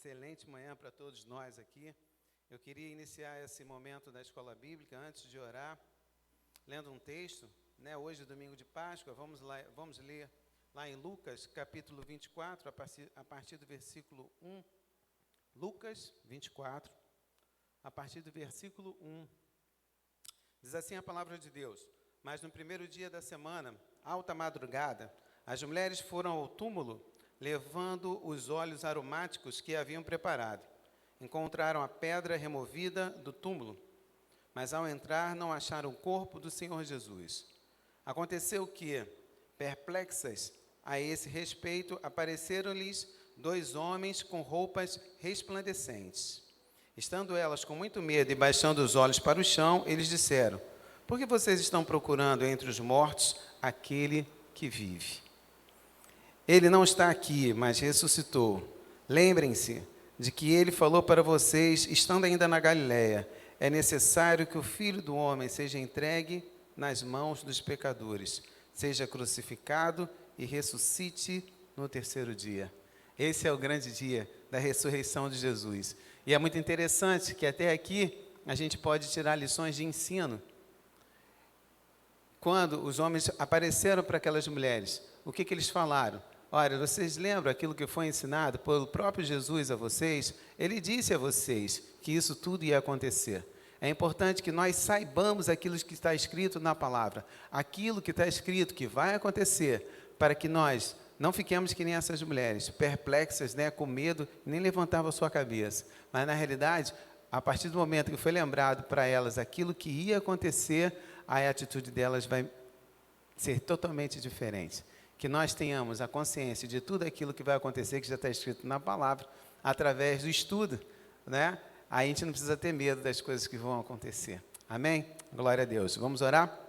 Excelente manhã para todos nós aqui. Eu queria iniciar esse momento da escola bíblica, antes de orar, lendo um texto, né? Hoje, domingo de Páscoa, vamos ler lá em Lucas, capítulo 24, a partir do versículo 1. Lucas 24, a partir do versículo 1. Diz assim a palavra de Deus: Mas no primeiro dia da semana, alta madrugada, as mulheres foram ao túmulo, levando os óleos aromáticos que haviam preparado. Encontraram a pedra removida do túmulo, mas ao entrar não acharam o corpo do Senhor Jesus. Aconteceu que, perplexas a esse respeito, apareceram-lhes dois homens com roupas resplandecentes. Estando elas com muito medo e baixando os olhos para o chão, eles disseram: Por que vocês estão procurando entre os mortos aquele que vive? Ele não está aqui, mas ressuscitou. Lembrem-se de que ele falou para vocês, estando ainda na Galiléia: é necessário que o Filho do Homem seja entregue nas mãos dos pecadores, seja crucificado e ressuscite no terceiro dia. Esse é o grande dia da ressurreição de Jesus. E é muito interessante que até aqui a gente pode tirar lições de ensino. Quando os homens apareceram para aquelas mulheres, o que eles falaram? Olha, vocês lembram aquilo que foi ensinado pelo próprio Jesus a vocês? Ele disse a vocês que isso tudo ia acontecer. É importante que nós saibamos aquilo que está escrito na palavra, aquilo que está escrito que vai acontecer, para que nós não fiquemos que nem essas mulheres, perplexas, né, com medo, nem levantavam a sua cabeça. Mas, na realidade, a partir do momento que foi lembrado para elas aquilo que ia acontecer, a atitude delas vai ser totalmente diferente. Que nós tenhamos a consciência de tudo aquilo que vai acontecer, que já está escrito na palavra, através do estudo, né? Aí a gente não precisa ter medo das coisas que vão acontecer. Amém? Glória a Deus. Vamos orar?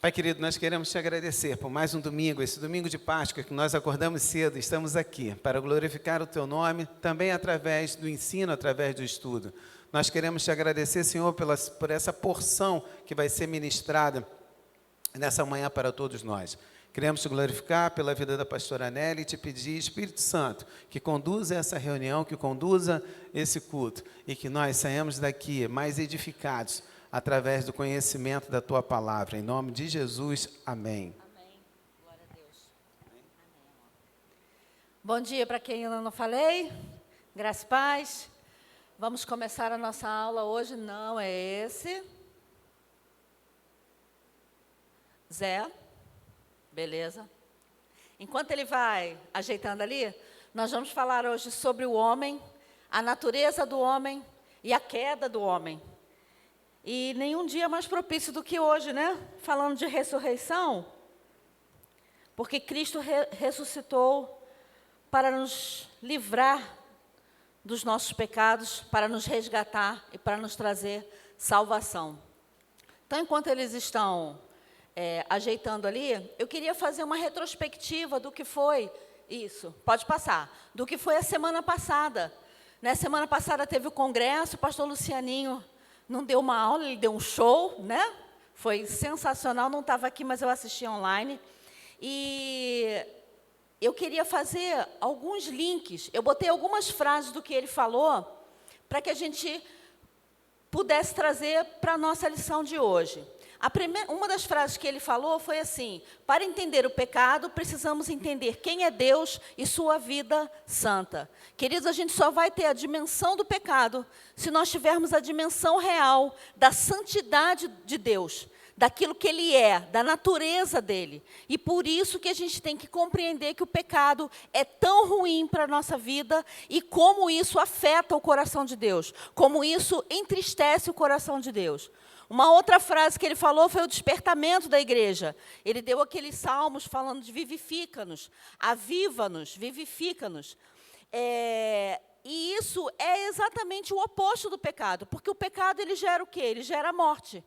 Pai querido, nós queremos te agradecer por mais um domingo, esse domingo de Páscoa, que nós acordamos cedo, estamos aqui para glorificar o teu nome, também através do ensino, através do estudo. Nós queremos te agradecer, Senhor, por essa porção que vai ser ministrada nessa manhã para todos nós. Queremos te glorificar pela vida da pastora Nelly e te pedir, Espírito Santo, que conduza essa reunião, que conduza esse culto e que nós saímos daqui mais edificados através do conhecimento da tua palavra. Em nome de Jesus, amém. Amém. Glória a Deus. Amém. Bom dia para quem ainda não falei. Graça e paz. Vamos começar a nossa aula hoje. Não é esse. Zé. Beleza. Enquanto ele vai ajeitando ali, nós vamos falar hoje sobre o homem, a natureza do homem e a queda do homem. E nenhum dia mais propício do que hoje, né? Falando de ressurreição, porque Cristo ressuscitou para nos livrar dos nossos pecados, para nos resgatar e para nos trazer salvação. Então, enquanto eles estão ajeitando ali, eu queria fazer uma retrospectiva do que foi isso, pode passar, do que foi a semana passada. Na semana passada teve o congresso, o pastor Lucianinho não deu uma aula, ele deu um show, né? Foi sensacional, não estava aqui, mas eu assisti online. E eu queria fazer alguns links, eu botei algumas frases do que ele falou, para que a gente pudesse trazer para a nossa lição de hoje. Uma das frases que ele falou foi assim: para entender o pecado, precisamos entender quem é Deus e sua vida santa. Queridos, a gente só vai ter a dimensão do pecado se nós tivermos a dimensão real da santidade de Deus, daquilo que Ele é, da natureza dEle. E por isso que a gente tem que compreender que o pecado é tão ruim para a nossa vida e como isso afeta o coração de Deus, como isso entristece o coração de Deus. Uma outra frase que ele falou foi o despertamento da igreja. Ele deu aqueles salmos falando de vivifica-nos, aviva-nos, vivifica-nos. E isso é exatamente o oposto do pecado, porque o pecado ele gera o quê? Ele gera a morte.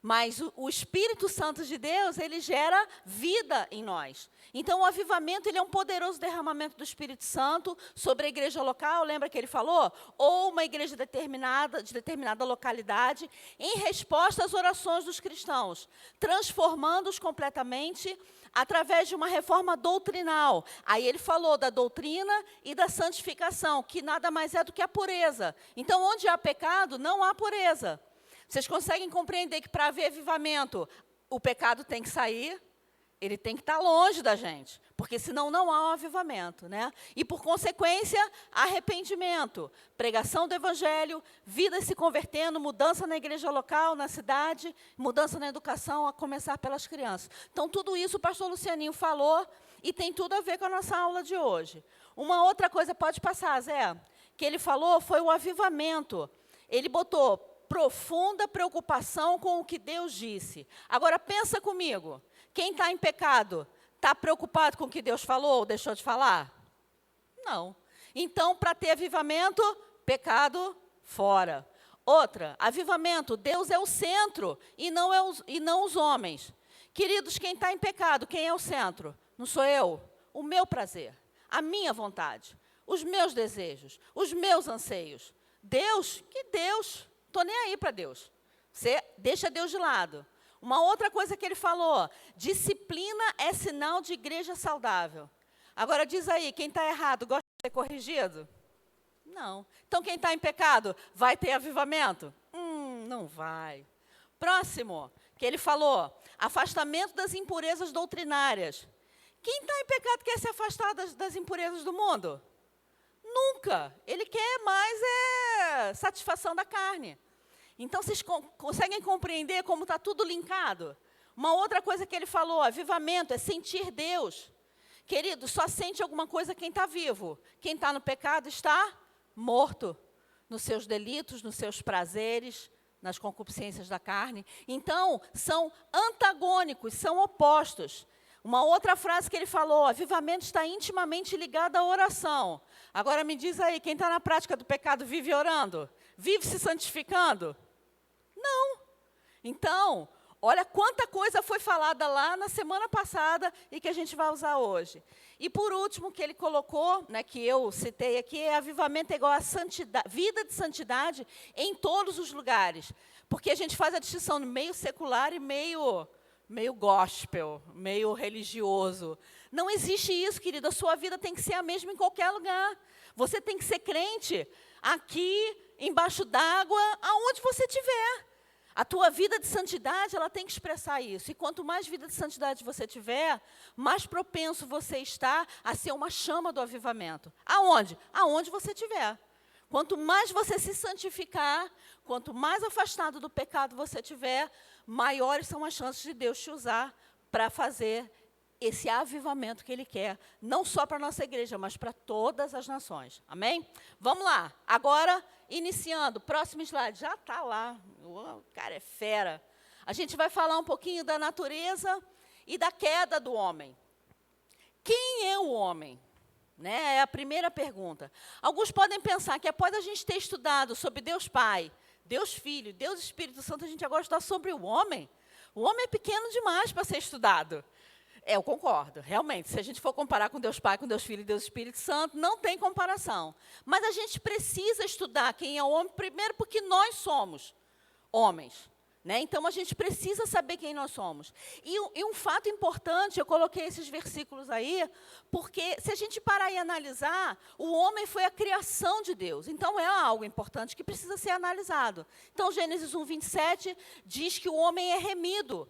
Mas o Espírito Santo de Deus, ele gera vida em nós. Então, o avivamento, ele é um poderoso derramamento do Espírito Santo sobre a igreja local, lembra que ele falou? Ou uma igreja determinada, de determinada localidade, em resposta às orações dos cristãos, transformando-os completamente através de uma reforma doutrinal. Aí ele falou da doutrina e da santificação, que nada mais é do que a pureza. Então, onde há pecado, não há pureza. Vocês conseguem compreender que para haver avivamento, o pecado tem que sair, ele tem que estar longe da gente, porque senão não há um avivamento, né? E por consequência, arrependimento, pregação do evangelho, vidas se convertendo, mudança na igreja local, na cidade, mudança na educação, a começar pelas crianças. Então, tudo isso o pastor Lucianinho falou e tem tudo a ver com a nossa aula de hoje. Uma outra coisa, pode passar, Zé, que ele falou foi o avivamento. Ele botou profunda preocupação com o que Deus disse. Agora, pensa comigo. Quem está em pecado, está preocupado com o que Deus falou ou deixou de falar? Não. Então, para ter avivamento, pecado fora. Outra, avivamento, Deus é o centro e não os homens. Queridos, quem está em pecado, quem é o centro? Não sou eu. O meu prazer, a minha vontade, os meus desejos, os meus anseios. Deus, que Deus? Estou nem aí para Deus. Você deixa Deus de lado. Uma outra coisa que ele falou, disciplina é sinal de igreja saudável. Agora diz aí, quem está errado gosta de ser corrigido? Não. Então quem está em pecado vai ter avivamento? Não vai. Próximo, que ele falou, afastamento das impurezas doutrinárias. Quem está em pecado quer se afastar das impurezas do mundo? Nunca. Ele quer mais satisfação da carne. Então, vocês conseguem compreender como está tudo linkado? Uma outra coisa que ele falou, avivamento, é sentir Deus. Querido, só sente alguma coisa quem está vivo. Quem está no pecado está morto. Nos seus delitos, nos seus prazeres, nas concupiscências da carne. Então, são antagônicos, são opostos. Uma outra frase que ele falou, avivamento está intimamente ligado à oração. Agora me diz aí, quem está na prática do pecado vive orando? Vive se santificando? Não. Então, olha quanta coisa foi falada lá na semana passada e que a gente vai usar hoje. E por último, que ele colocou, né, que eu citei aqui, é avivamento igual a santidade, vida de santidade em todos os lugares. Porque a gente faz a distinção no meio secular e meio gospel, meio religioso. Não existe isso, querido. A sua vida tem que ser a mesma em qualquer lugar. Você tem que ser crente aqui, embaixo d'água, aonde você estiver. A tua vida de santidade, ela tem que expressar isso. E quanto mais vida de santidade você tiver, mais propenso você está a ser uma chama do avivamento. Aonde? Aonde você estiver. Quanto mais você se santificar, quanto mais afastado do pecado você tiver, maiores são as chances de Deus te usar para fazer esse avivamento que Ele quer, não só para a nossa igreja, mas para todas as nações. Amém? Vamos lá. Agora, iniciando, próximo slide. Já está lá. O cara é fera. A gente vai falar um pouquinho da natureza e da queda do homem. Quem é o homem? Né? É a primeira pergunta. Alguns podem pensar que após a gente ter estudado sobre Deus Pai, Deus Filho, Deus Espírito Santo, a gente agora está sobre o homem. O homem é pequeno demais para ser estudado. Eu concordo, realmente. Se a gente for comparar com Deus Pai, com Deus Filho e Deus Espírito Santo, não tem comparação. Mas a gente precisa estudar quem é o homem, primeiro porque nós somos homens. Né? Então, a gente precisa saber quem nós somos. E um fato importante, eu coloquei esses versículos aí, porque se a gente parar e analisar, o homem foi a criação de Deus. Então, é algo importante que precisa ser analisado. Então, Gênesis 1:27 diz que o homem é remido.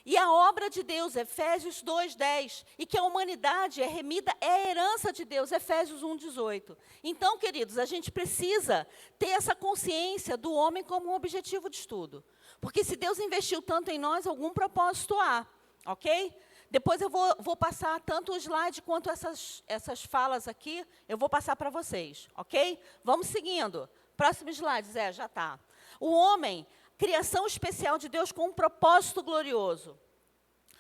E a obra de Deus, Efésios 2:10, e que a humanidade é remida, é a herança de Deus, Efésios 1:18. Então, queridos, a gente precisa ter essa consciência do homem como um objetivo de estudo. Porque se Deus investiu tanto em nós, algum propósito há, ok? Depois eu vou passar tanto o slide quanto essas falas aqui, eu vou passar para vocês, ok? Vamos seguindo. Próximo slide, Zé, já está. O homem, criação especial de Deus com um propósito glorioso.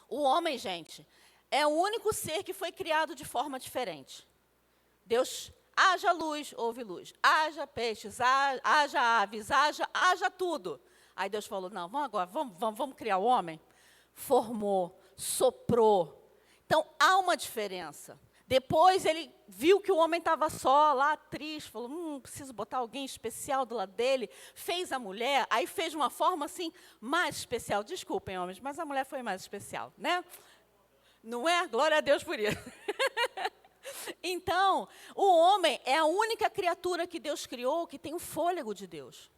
O homem, gente, é o único ser que foi criado de forma diferente. Deus, haja luz, houve luz. Haja peixes, haja aves, haja tudo. Aí Deus falou, não, vamos agora, vamos criar o homem. Formou, soprou. Então, há uma diferença. Depois ele viu que o homem estava só, lá triste, falou, preciso botar alguém especial do lado dele. Fez a mulher, aí fez de uma forma assim, mais especial. Desculpem, homens, mas a mulher foi mais especial, né? Não é? Glória a Deus por isso. Então, o homem é a única criatura que Deus criou que tem o fôlego de Deus.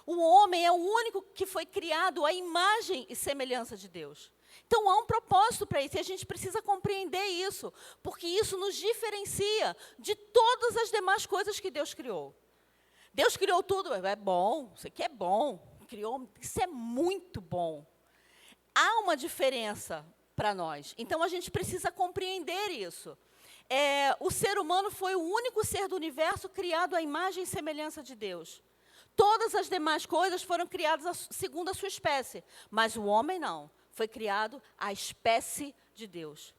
O homem é o único que foi criado à imagem e semelhança de Deus. Então, há um propósito para isso, e a gente precisa compreender isso, porque isso nos diferencia de todas as demais coisas que Deus criou. Deus criou tudo, é bom, isso aqui é bom, criou, isso é muito bom. Há uma diferença para nós, então a gente precisa compreender isso. O ser humano foi o único ser do universo criado à imagem e semelhança de Deus. Todas as demais coisas foram criadas segundo a sua espécie, mas o homem não. Foi criado à espécie de Deus.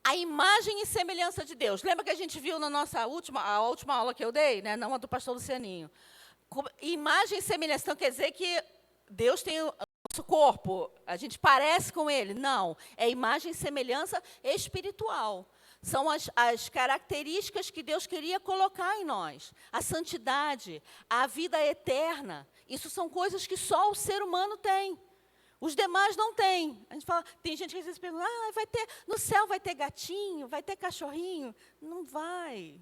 A imagem e semelhança de Deus. Lembra que a gente viu na nossa última aula que eu dei, né? Não a do pastor Lucianinho. Imagem e semelhança. Então, quer dizer que Deus tem o nosso corpo, a gente parece com Ele. Não, é imagem e semelhança espiritual. São as características que Deus queria colocar em nós. A santidade, a vida eterna. Isso são coisas que só o ser humano tem. Os demais não têm. A gente fala, tem gente que às vezes pergunta, no céu vai ter gatinho, vai ter cachorrinho. Não vai,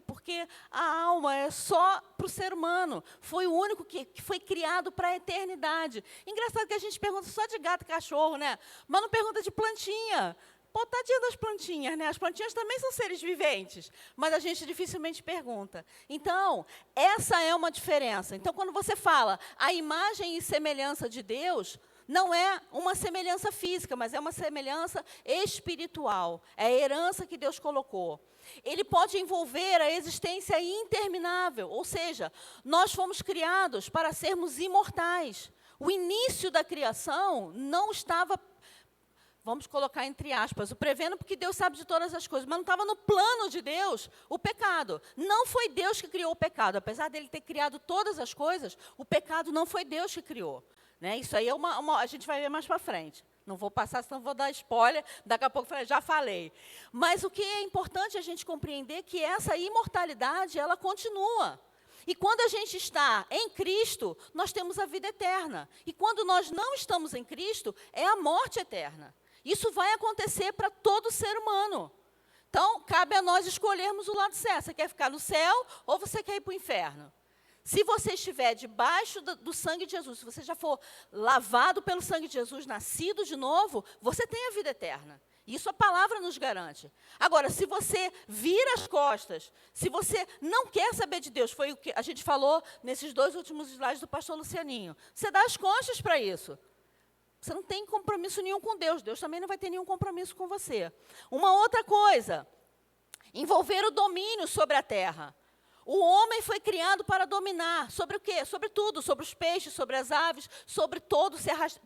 porque a alma é só para o ser humano. Foi o único que foi criado para a eternidade. Engraçado que a gente pergunta só de gato e cachorro, né? Mas não pergunta de plantinha. Pô, tadinha das plantinhas, né? As plantinhas também são seres viventes, mas a gente dificilmente pergunta. Então, essa é uma diferença. Então, quando você fala a imagem e semelhança de Deus, não é uma semelhança física, mas é uma semelhança espiritual. É a herança que Deus colocou. Ele pode envolver a existência interminável, ou seja, nós fomos criados para sermos imortais. O início da criação não estava, vamos colocar entre aspas, o prevendo porque Deus sabe de todas as coisas, mas não estava no plano de Deus o pecado. Não foi Deus que criou o pecado. Apesar dele ter criado todas as coisas, o pecado não foi Deus que criou. Né? Isso aí a gente vai ver mais para frente. Não vou passar, senão vou dar spoiler. Daqui a pouco já falei. Mas o que é importante a gente compreender é que essa imortalidade, ela continua. E quando a gente está em Cristo, nós temos a vida eterna. E quando nós não estamos em Cristo, é a morte eterna. Isso vai acontecer para todo ser humano. Então, cabe a nós escolhermos o lado certo. Você quer ficar no céu ou você quer ir para o inferno? Se você estiver debaixo do sangue de Jesus, se você já for lavado pelo sangue de Jesus, nascido de novo, você tem a vida eterna. Isso a palavra nos garante. Agora, se você vira as costas, se você não quer saber de Deus, foi o que a gente falou nesses 2 últimos slides do pastor Lucianinho, você dá as costas para isso. Você não tem compromisso nenhum com Deus. Deus também não vai ter nenhum compromisso com você. Uma outra coisa, envolver o domínio sobre a terra. O homem foi criado para dominar. Sobre o quê? Sobre tudo. Sobre os peixes, sobre as aves, sobre todo,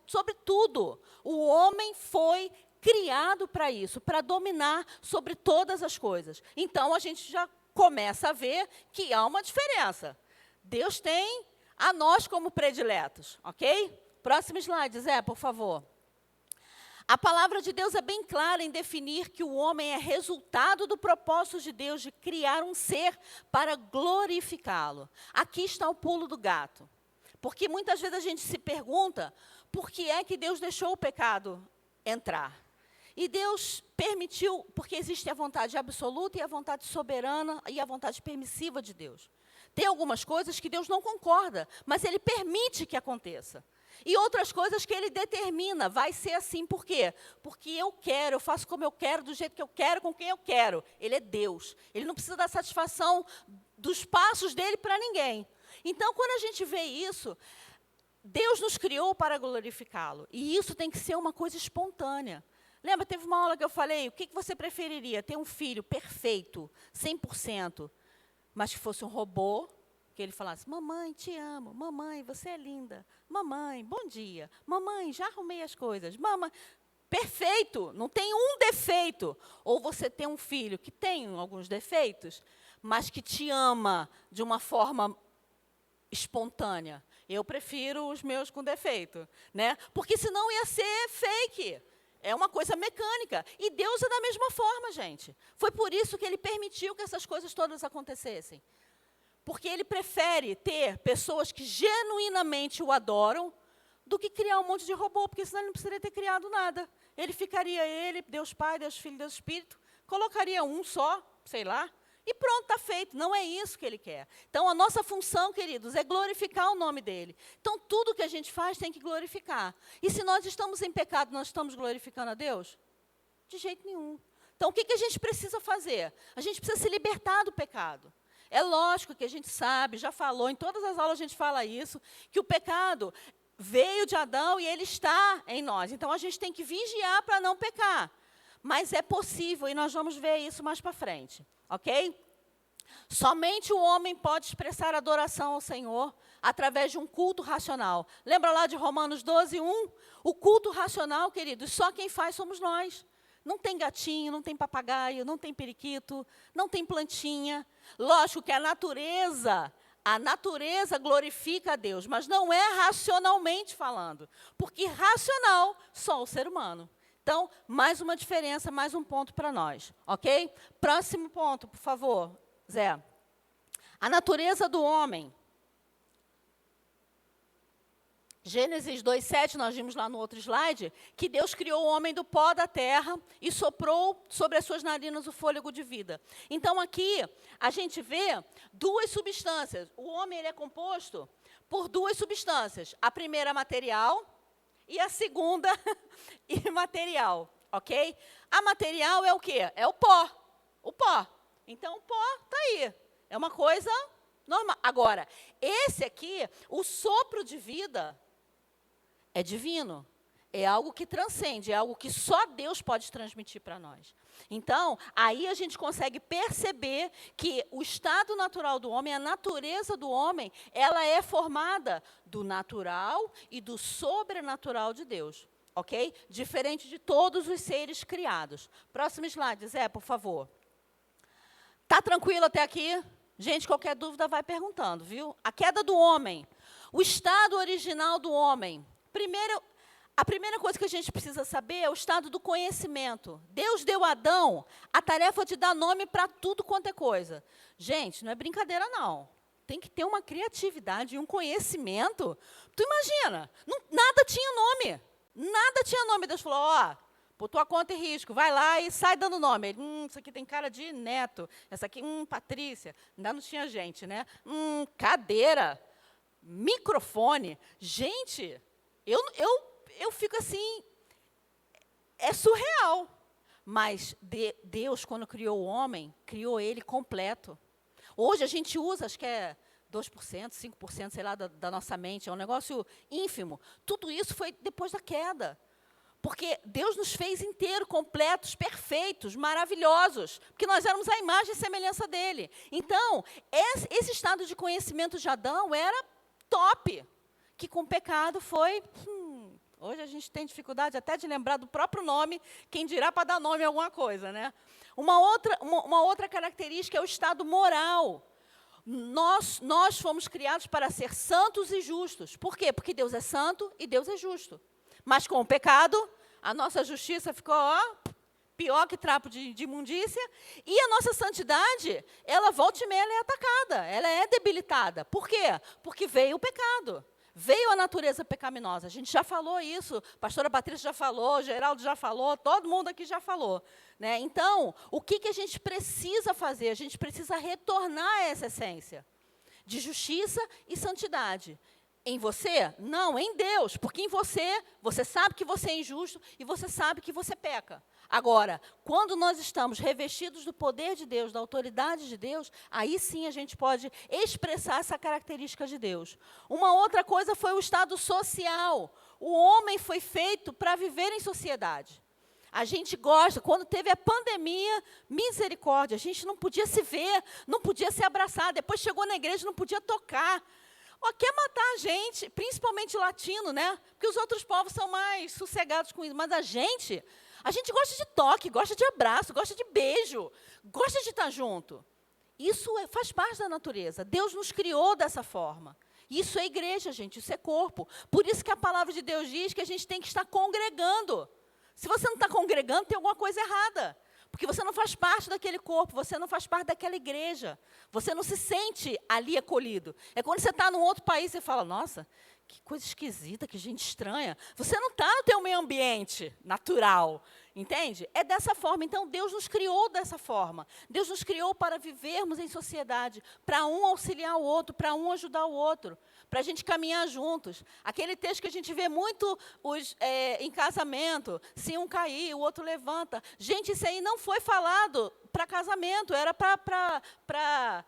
sobre tudo. O homem foi criado para isso, para dominar sobre todas as coisas. Então, a gente já começa a ver que há uma diferença. Deus tem a nós como prediletos, ok? Próximo slide, Zé, por favor. A palavra de Deus é bem clara em definir que o homem é resultado do propósito de Deus de criar um ser para glorificá-lo. Aqui está o pulo do gato. Porque muitas vezes a gente se pergunta por que é que Deus deixou o pecado entrar. E Deus permitiu, porque existe a vontade absoluta e a vontade soberana e a vontade permissiva de Deus. Tem algumas coisas que Deus não concorda, mas Ele permite que aconteça. E outras coisas que Ele determina, vai ser assim, por quê? Porque eu quero, eu faço como eu quero, do jeito que eu quero, com quem eu quero. Ele é Deus. Ele não precisa dar satisfação dos passos dele para ninguém. Então, quando a gente vê isso, Deus nos criou para glorificá-lo. E isso tem que ser uma coisa espontânea. Lembra, teve uma aula que eu falei, o que você preferiria? Ter um filho perfeito, 100%, mas que fosse um robô, que ele falasse, mamãe, te amo, mamãe, você é linda, mamãe, bom dia, mamãe, já arrumei as coisas, mamãe, perfeito, não tem um defeito. Ou você tem um filho que tem alguns defeitos, mas que te ama de uma forma espontânea. Eu prefiro os meus com defeito, né? Porque senão ia ser fake. É uma coisa mecânica. E Deus é da mesma forma, gente. Foi por isso que Ele permitiu que essas coisas todas acontecessem. Porque Ele prefere ter pessoas que genuinamente o adoram do que criar um monte de robô, porque senão Ele não precisaria ter criado nada. Ele ficaria Ele, Deus Pai, Deus Filho, Deus Espírito, colocaria um só, sei lá, e pronto, está feito. Não é isso que Ele quer. Então, a nossa função, queridos, é glorificar o nome dEle. Então, tudo que a gente faz tem que glorificar. E se nós estamos em pecado, nós estamos glorificando a Deus? De jeito nenhum. Então, o que a gente precisa fazer? A gente precisa se libertar do pecado. É lógico que a gente sabe, já falou, em todas as aulas a gente fala isso, que o pecado veio de Adão e ele está em nós. Então, a gente tem que vigiar para não pecar. Mas é possível, e nós vamos ver isso mais para frente. Ok? Somente o homem pode expressar adoração ao Senhor através de um culto racional. Lembra lá de Romanos 12, 1? O culto racional, queridos, só quem faz somos nós. Não tem gatinho, não tem papagaio, não tem periquito, não tem plantinha. Lógico que a natureza glorifica a Deus, mas não é racionalmente falando. Porque racional, só o ser humano. Então, mais uma diferença, mais um ponto para nós, ok? Próximo ponto, por favor, Zé. A natureza do homem. Gênesis 2:7, nós vimos lá no outro slide, que Deus criou o homem do pó da terra e soprou sobre as suas narinas o fôlego de vida. Então, aqui, a gente vê duas substâncias. O homem ele é composto por duas substâncias. A primeira, material, e a segunda, imaterial, ok? A material é o quê? É o pó. O pó. Então, o pó está aí. É uma coisa normal. Agora, esse aqui, o sopro de vida, é divino. É algo que transcende, é algo que só Deus pode transmitir para nós. Então, aí a gente consegue perceber que o estado natural do homem, a natureza do homem, ela é formada do natural e do sobrenatural de Deus, ok? Diferente de todos os seres criados. Próximo slide, Zé, por favor. Tá tranquilo até aqui? Gente, qualquer dúvida vai perguntando, viu? A queda do homem, o estado original do homem. A primeira coisa que a gente precisa saber é o estado do conhecimento. Deus deu a Adão a tarefa de dar nome para tudo quanto é coisa. Gente, não é brincadeira, não. Tem que ter uma criatividade e um conhecimento. Tu imagina, nada tinha nome. Nada tinha nome. Deus falou, ó, por tua conta e risco, vai lá e sai dando nome. Ele, isso aqui tem cara de Neto. Essa aqui, Patrícia. Ainda não tinha gente, né? Cadeira. Microfone. Gente, eu fico assim, é surreal. Mas Deus, quando criou o homem, criou ele completo. Hoje a gente usa, acho que é 2%, 5%, sei lá, da nossa mente. É um negócio ínfimo. Tudo isso foi depois da queda. Porque Deus nos fez inteiros, completos, perfeitos, maravilhosos. Porque nós éramos a imagem e semelhança dele. Então, esse estado de conhecimento de Adão era top. Que com o pecado foi... Hoje a gente tem dificuldade até de lembrar do próprio nome, quem dirá para dar nome a alguma coisa, né? Uma outra característica é o estado moral. Nós fomos criados para ser santos e justos. Por quê? Porque Deus é santo e Deus é justo. Mas com o pecado, a nossa justiça ficou pior que trapo de imundícia. E a nossa santidade, ela volta e meia, ela é atacada, ela é debilitada. Por quê? Porque veio o pecado. Veio a natureza pecaminosa. A gente já falou isso, a pastora Patrícia já falou, Geraldo já falou, todo mundo aqui já falou. Né? Então, o que a gente precisa fazer? A gente precisa retornar a essa essência de justiça e santidade. Em você? Não, em Deus. Porque em você sabe que você é injusto e você sabe que você peca. Agora, quando nós estamos revestidos do poder de Deus, da autoridade de Deus, aí sim a gente pode expressar essa característica de Deus. Uma outra coisa foi o estado social. O homem foi feito para viver em sociedade. A gente gosta, quando teve a pandemia, misericórdia, a gente não podia se ver, não podia se abraçar, depois chegou na igreja, não podia tocar. Quer matar a gente, principalmente latino, né? Porque os outros povos são mais sossegados com isso, mas a gente gosta de toque, gosta de abraço, gosta de beijo, gosta de estar junto. Isso faz parte da natureza. Deus nos criou dessa forma. Isso é igreja, gente, isso é corpo. Por isso que a palavra de Deus diz que a gente tem que estar congregando. Se você não está congregando, tem alguma coisa errada. Porque você não faz parte daquele corpo, você não faz parte daquela igreja. Você não se sente ali acolhido. É quando você está num outro país e fala, nossa, que coisa esquisita, que gente estranha. Você não está no teu meio ambiente natural, entende? É dessa forma. Então, Deus nos criou dessa forma. Deus nos criou para vivermos em sociedade, para um auxiliar o outro, para um ajudar o outro, para a gente caminhar juntos. Aquele texto que a gente vê muito em casamento, se um cair, o outro levanta. Gente, isso aí não foi falado para casamento, era para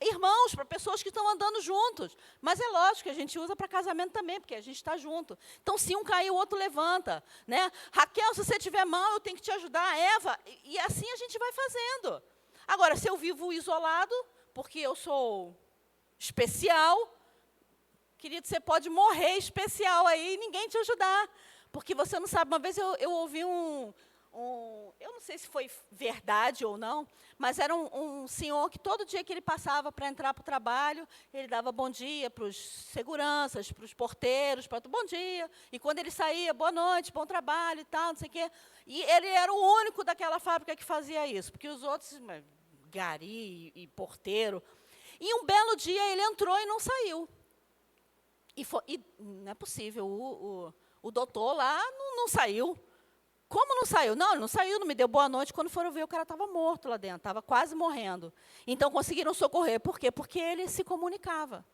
irmãos, para pessoas que estão andando juntos. Mas é lógico que a gente usa para casamento também, porque a gente está junto. Então, se um cair, o outro levanta. Né? Raquel, se você estiver mal, eu tenho que te ajudar. Eva, e assim a gente vai fazendo. Agora, se eu vivo isolado, porque eu sou especial, querido, você pode morrer especial aí e ninguém te ajudar. Porque você não sabe. Uma vez eu ouvi eu não sei se foi verdade ou não, mas era um senhor que todo dia que ele passava para entrar para o trabalho, ele dava bom dia para os seguranças, para os porteiros, bom dia. E quando ele saía, boa noite, bom trabalho e tal, não sei o quê. E ele era o único daquela fábrica que fazia isso, porque os outros, gari e porteiro. E um belo dia ele entrou e não saiu. E não é possível, o doutor lá não saiu. Como não saiu? Não, ele não saiu, não me deu boa noite. Quando foram ver, o cara estava morto lá dentro, estava quase morrendo. Então, conseguiram socorrer. Por quê? Porque ele se comunicava.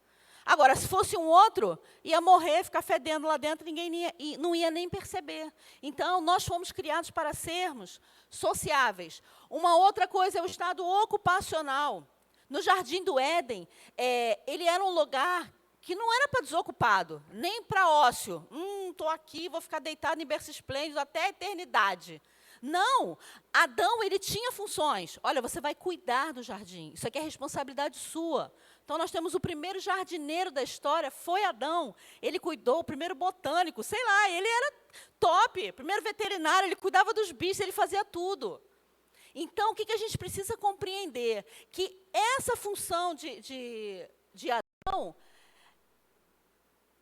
Agora, se fosse um outro, ia morrer, ficar fedendo lá dentro, ninguém não ia nem perceber. Então, nós fomos criados para sermos sociáveis. Uma outra coisa é o estado ocupacional. No Jardim do Éden, ele era um lugar que não era para desocupado, nem para ócio. Estou aqui, vou ficar deitado em berço esplêndido até a eternidade. Não, Adão, ele tinha funções. Olha, você vai cuidar do jardim, isso aqui é responsabilidade sua. Então, nós temos o primeiro jardineiro da história, foi Adão. Ele cuidou, o primeiro botânico, sei lá, ele era top. Primeiro veterinário, ele cuidava dos bichos, ele fazia tudo. Então, o que a gente precisa compreender? Que essa função de Adão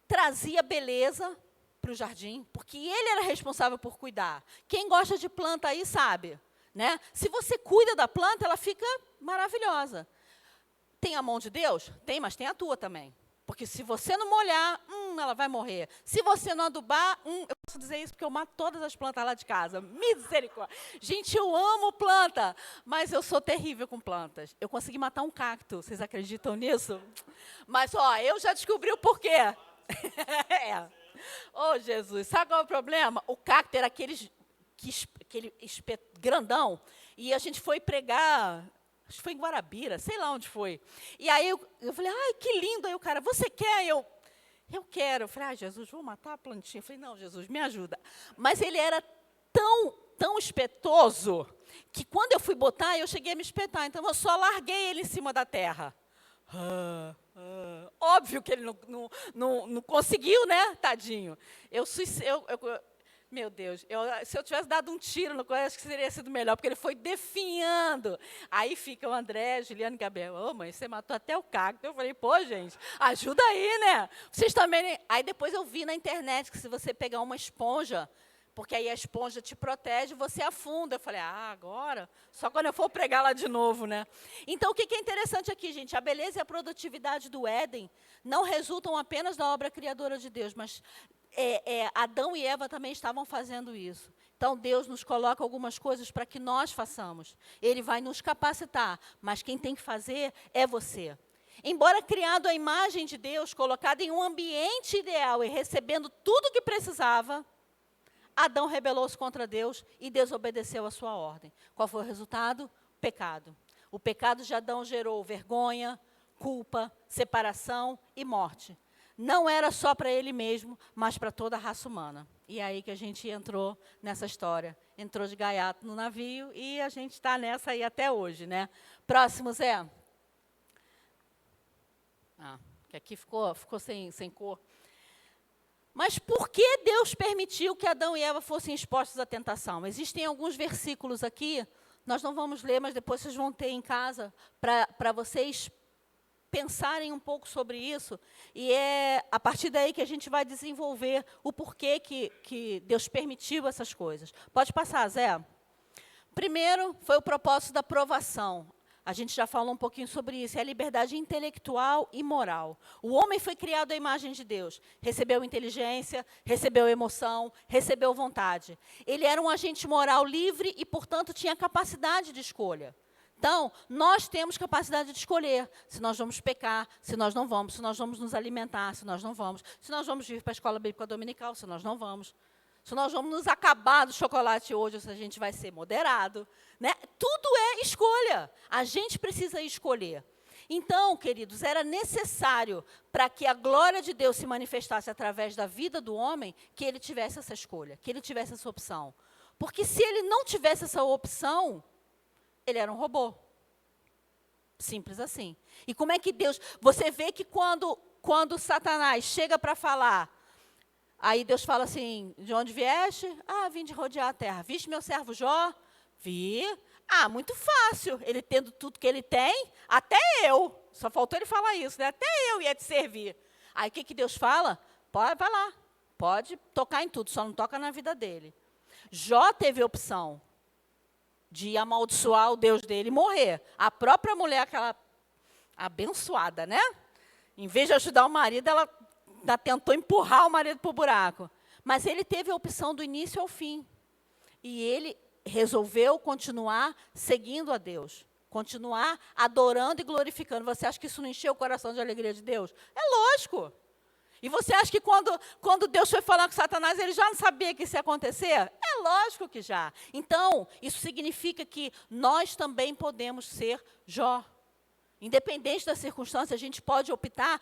trazia beleza para o jardim, porque ele era responsável por cuidar. Quem gosta de planta aí sabe, né? Se você cuida da planta, ela fica maravilhosa. Tem a mão de Deus? Tem, mas tem a tua também. Porque se você não molhar, ela vai morrer. Se você não adubar, eu posso dizer isso porque eu mato todas as plantas lá de casa. Misericórdia. Gente, eu amo planta, mas eu sou terrível com plantas. Eu consegui matar um cacto, vocês acreditam nisso? Mas, eu já descobri o porquê. Oh, Jesus, sabe qual é o problema? O cacto era aquele grandão, e a gente foi pregar, acho que foi em Guarabira, sei lá onde foi. E aí eu falei, ai, que lindo. Aí o cara, você quer? Eu quero. Eu falei, Jesus, vou matar a plantinha. Eu falei, não, Jesus, me ajuda. Mas ele era tão espetoso, que quando eu fui botar, eu cheguei a me espetar. Então, eu só larguei ele em cima da terra. Óbvio que ele não conseguiu, né, tadinho. Meu Deus, se eu tivesse dado um tiro no coelho, acho que seria sido melhor, porque ele foi definhando. Aí fica o André, Juliana e Gabriel, mãe, você matou até o cacto. Eu falei, pô, gente, ajuda aí, né? Vocês também... Aí depois eu vi na internet que se você pegar uma esponja, porque aí a esponja te protege, você afunda. Eu falei, agora? Só quando eu for pregar lá de novo, né? Então, o que é interessante aqui, gente? A beleza e a produtividade do Éden não resultam apenas da obra criadora de Deus, mas Adão e Eva também estavam fazendo isso. Então, Deus nos coloca algumas coisas para que nós façamos. Ele vai nos capacitar, mas quem tem que fazer é você. Embora criado à imagem de Deus, colocado em um ambiente ideal e recebendo tudo o que precisava, Adão rebelou-se contra Deus e desobedeceu a sua ordem. Qual foi o resultado? Pecado. O pecado de Adão gerou vergonha, culpa, separação e morte. Não era só para ele mesmo, mas para toda a raça humana. E é aí que a gente entrou nessa história. Entrou de gaiato no navio e a gente está nessa aí até hoje, né? Próximo, Zé. Que aqui ficou sem cor. Mas por que Deus permitiu que Adão e Eva fossem expostos à tentação? Existem alguns versículos aqui, nós não vamos ler, mas depois vocês vão ter em casa, para vocês pensarem um pouco sobre isso, e é a partir daí que a gente vai desenvolver o porquê que Deus permitiu essas coisas. Pode passar, Zé. Primeiro, foi o propósito da provação. A gente já falou um pouquinho sobre isso, é a liberdade intelectual e moral. O homem foi criado à imagem de Deus, recebeu inteligência, recebeu emoção, recebeu vontade. Ele era um agente moral livre e, portanto, tinha capacidade de escolha. Então, nós temos capacidade de escolher se nós vamos pecar, se nós não vamos, se nós vamos nos alimentar, se nós não vamos, se nós vamos vir para a escola bíblica dominical, se nós não vamos. Se nós vamos nos acabar do chocolate hoje, ou se a gente vai ser moderado. Né? Tudo é escolha. A gente precisa escolher. Então, queridos, era necessário, para que a glória de Deus se manifestasse através da vida do homem, que ele tivesse essa escolha, que ele tivesse essa opção. Porque se ele não tivesse essa opção, ele era um robô. Simples assim. E como é que Deus... Você vê que quando Satanás chega para falar... Aí Deus fala assim, de onde vieste? Ah, vim de rodear a terra. Viste meu servo Jó? Vi. Ah, muito fácil. Ele tendo tudo que ele tem, até eu. Só faltou ele falar isso, né? Até eu ia te servir. Aí o que Deus fala? Vai lá. Pode tocar em tudo, só não toca na vida dele. Jó teve a opção de amaldiçoar o Deus dele e morrer. A própria mulher, aquela abençoada, né? Em vez de ajudar o marido, ela tentou empurrar o marido para o buraco. Mas ele teve a opção do início ao fim. E ele resolveu continuar seguindo a Deus. Continuar adorando e glorificando. Você acha que isso não encheu o coração de alegria de Deus? É lógico. E você acha que quando Deus foi falar com Satanás, ele já não sabia que isso ia acontecer? É lógico que já. Então, isso significa que nós também podemos ser Jó. Independente da circunstância, a gente pode optar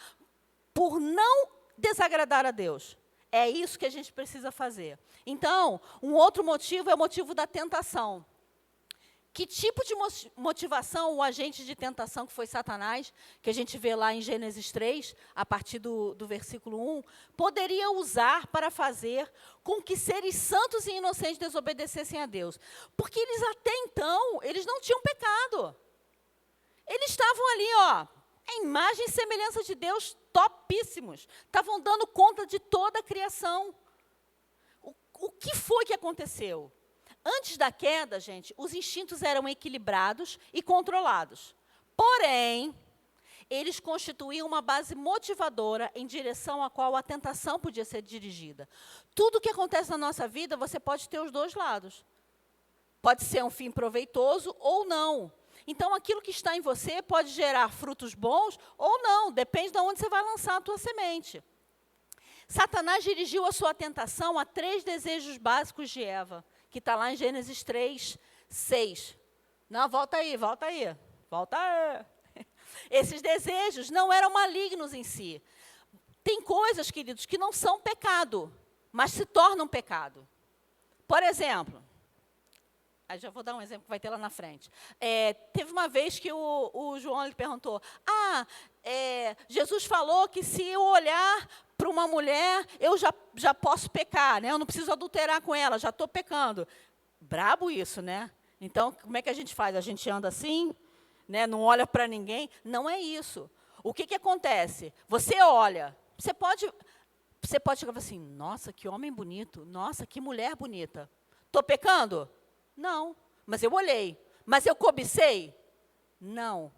por não desagradar a Deus. É isso que a gente precisa fazer. Então, um outro motivo é o motivo da tentação. Que tipo de motivação o agente de tentação, que foi Satanás, que a gente vê lá em Gênesis 3, a partir do versículo 1, poderia usar para fazer com que seres santos e inocentes desobedecessem a Deus? Porque eles até então, eles não tinham pecado. Eles estavam ali, ó, a imagem e semelhança de Deus, topíssimos. Estavam dando conta de toda a criação. O que foi que aconteceu? Antes da queda, gente, os instintos eram equilibrados e controlados. Porém, eles constituíam uma base motivadora em direção à qual a tentação podia ser dirigida. Tudo que acontece na nossa vida, você pode ter os dois lados. Pode ser um fim proveitoso ou não. Então, aquilo que está em você pode gerar frutos bons ou não, depende de onde você vai lançar a tua semente. Satanás dirigiu a sua tentação a 3 desejos básicos de Eva, que está lá em Gênesis 3, 6. Não, volta aí. Esses desejos não eram malignos em si. Tem coisas, queridos, que não são pecado, mas se tornam pecado. Por exemplo... Aí já vou dar um exemplo que vai ter lá na frente. Teve uma vez que o João lhe perguntou, Jesus falou que se eu olhar para uma mulher, eu já posso pecar, né? Eu não preciso adulterar com ela, já estou pecando. Brabo isso, né? Então, como é que a gente faz? A gente anda assim, né? Não olha para ninguém? Não é isso. O que acontece? Você olha, você pode chegar assim, nossa, que homem bonito, nossa, que mulher bonita. Estou pecando? Não, mas eu olhei. Mas eu cobicei? Não.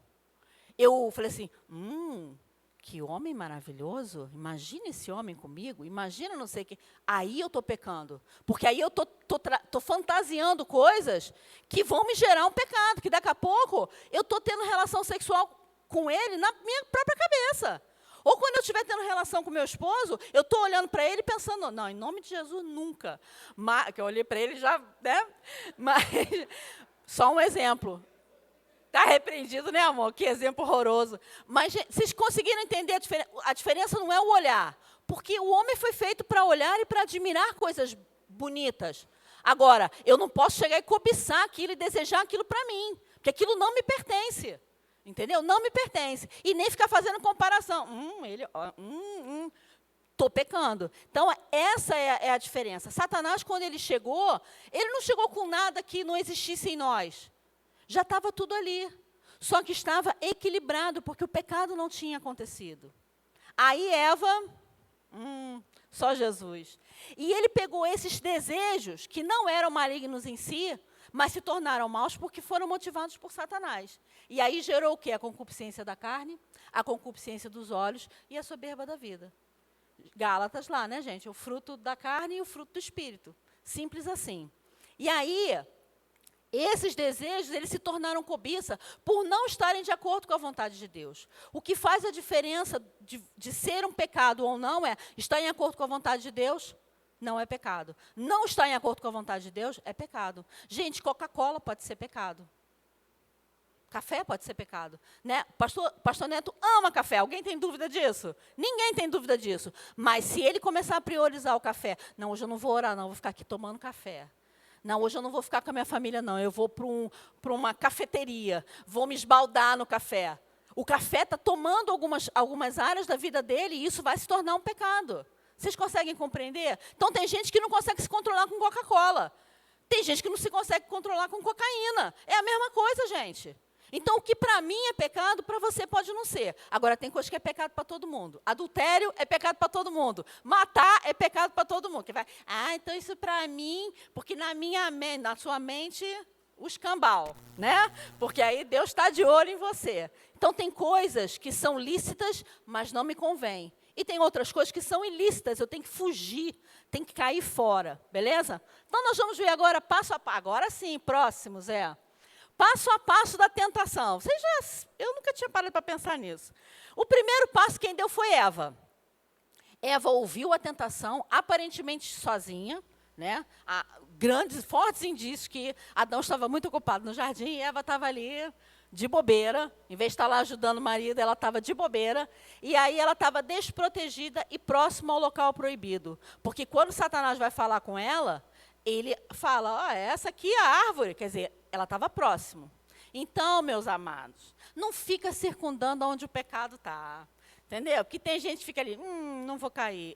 Eu falei assim, que homem maravilhoso. Imagina esse homem comigo. Imagina não sei o quê. Aí eu estou pecando. Porque aí eu estou fantasiando coisas que vão me gerar um pecado. Que daqui a pouco eu estou tendo relação sexual com ele na minha própria cabeça. Ou quando eu estiver tendo relação com meu esposo, eu estou olhando para ele pensando, não, em nome de Jesus, nunca. Que eu olhei para ele já, né? Mas, só um exemplo. Está repreendido, né, amor? Que exemplo horroroso. Mas, gente, vocês conseguiram entender a diferença? A diferença não é o olhar. Porque o homem foi feito para olhar e para admirar coisas bonitas. Agora, eu não posso chegar e cobiçar aquilo e desejar aquilo para mim. Porque aquilo não me pertence. Entendeu? Não me pertence. E nem ficar fazendo comparação. Estou pecando. Então, essa é a diferença. Satanás, quando ele não chegou com nada que não existisse em nós. Já estava tudo ali. Só que estava equilibrado, porque o pecado não tinha acontecido. Aí Eva, só Jesus. E ele pegou esses desejos, que não eram malignos em si, mas se tornaram maus porque foram motivados por Satanás. E aí gerou o quê? A concupiscência da carne, a concupiscência dos olhos e a soberba da vida. Gálatas lá, né, gente? O fruto da carne e o fruto do espírito. Simples assim. E aí, esses desejos, eles se tornaram cobiça por não estarem de acordo com a vontade de Deus. O que faz a diferença de ser um pecado ou não é estar em acordo com a vontade de Deus? Não é pecado. Não estar em acordo com a vontade de Deus é pecado. Gente, Coca-Cola pode ser pecado. Café pode ser pecado. Né? Pastor Neto ama café. Alguém tem dúvida disso? Ninguém tem dúvida disso. Mas se ele começar a priorizar o café, não, hoje eu não vou orar, não, vou ficar aqui tomando café. Não, hoje eu não vou ficar com a minha família, não. Eu vou para uma cafeteria, vou me esbaldar no café. O café está tomando algumas áreas da vida dele e isso vai se tornar um pecado. Vocês conseguem compreender? Então, tem gente que não consegue se controlar com Coca-Cola. Tem gente que não se consegue controlar com cocaína. É a mesma coisa, gente. Então, o que para mim é pecado, para você pode não ser. Agora, tem coisa que é pecado para todo mundo. Adultério é pecado para todo mundo. Matar é pecado para todo mundo. Que vai, então isso para mim, porque na sua mente, o escambau, né? Porque aí Deus está de olho em você. Então, tem coisas que são lícitas, mas não me convém. E tem outras coisas que são ilícitas, eu tenho que fugir, tenho que cair fora, beleza? Então, nós vamos ver agora passo a passo. Agora sim, próximo, Zé. Passo a passo da tentação. Eu nunca tinha parado para pensar nisso. O primeiro passo quem deu foi Eva. Eva ouviu a tentação, aparentemente sozinha, né? Grandes, fortes indícios que Adão estava muito ocupado no jardim e Eva estava ali de bobeira. Em vez de estar lá ajudando o marido, ela estava de bobeira. E aí ela estava desprotegida e próxima ao local proibido. Porque quando Satanás vai falar com ela, ele fala, essa aqui é a árvore. Quer dizer, ela estava próximo. Então, meus amados, não fica circundando onde o pecado está. Entendeu? Porque tem gente que fica ali, não vou cair.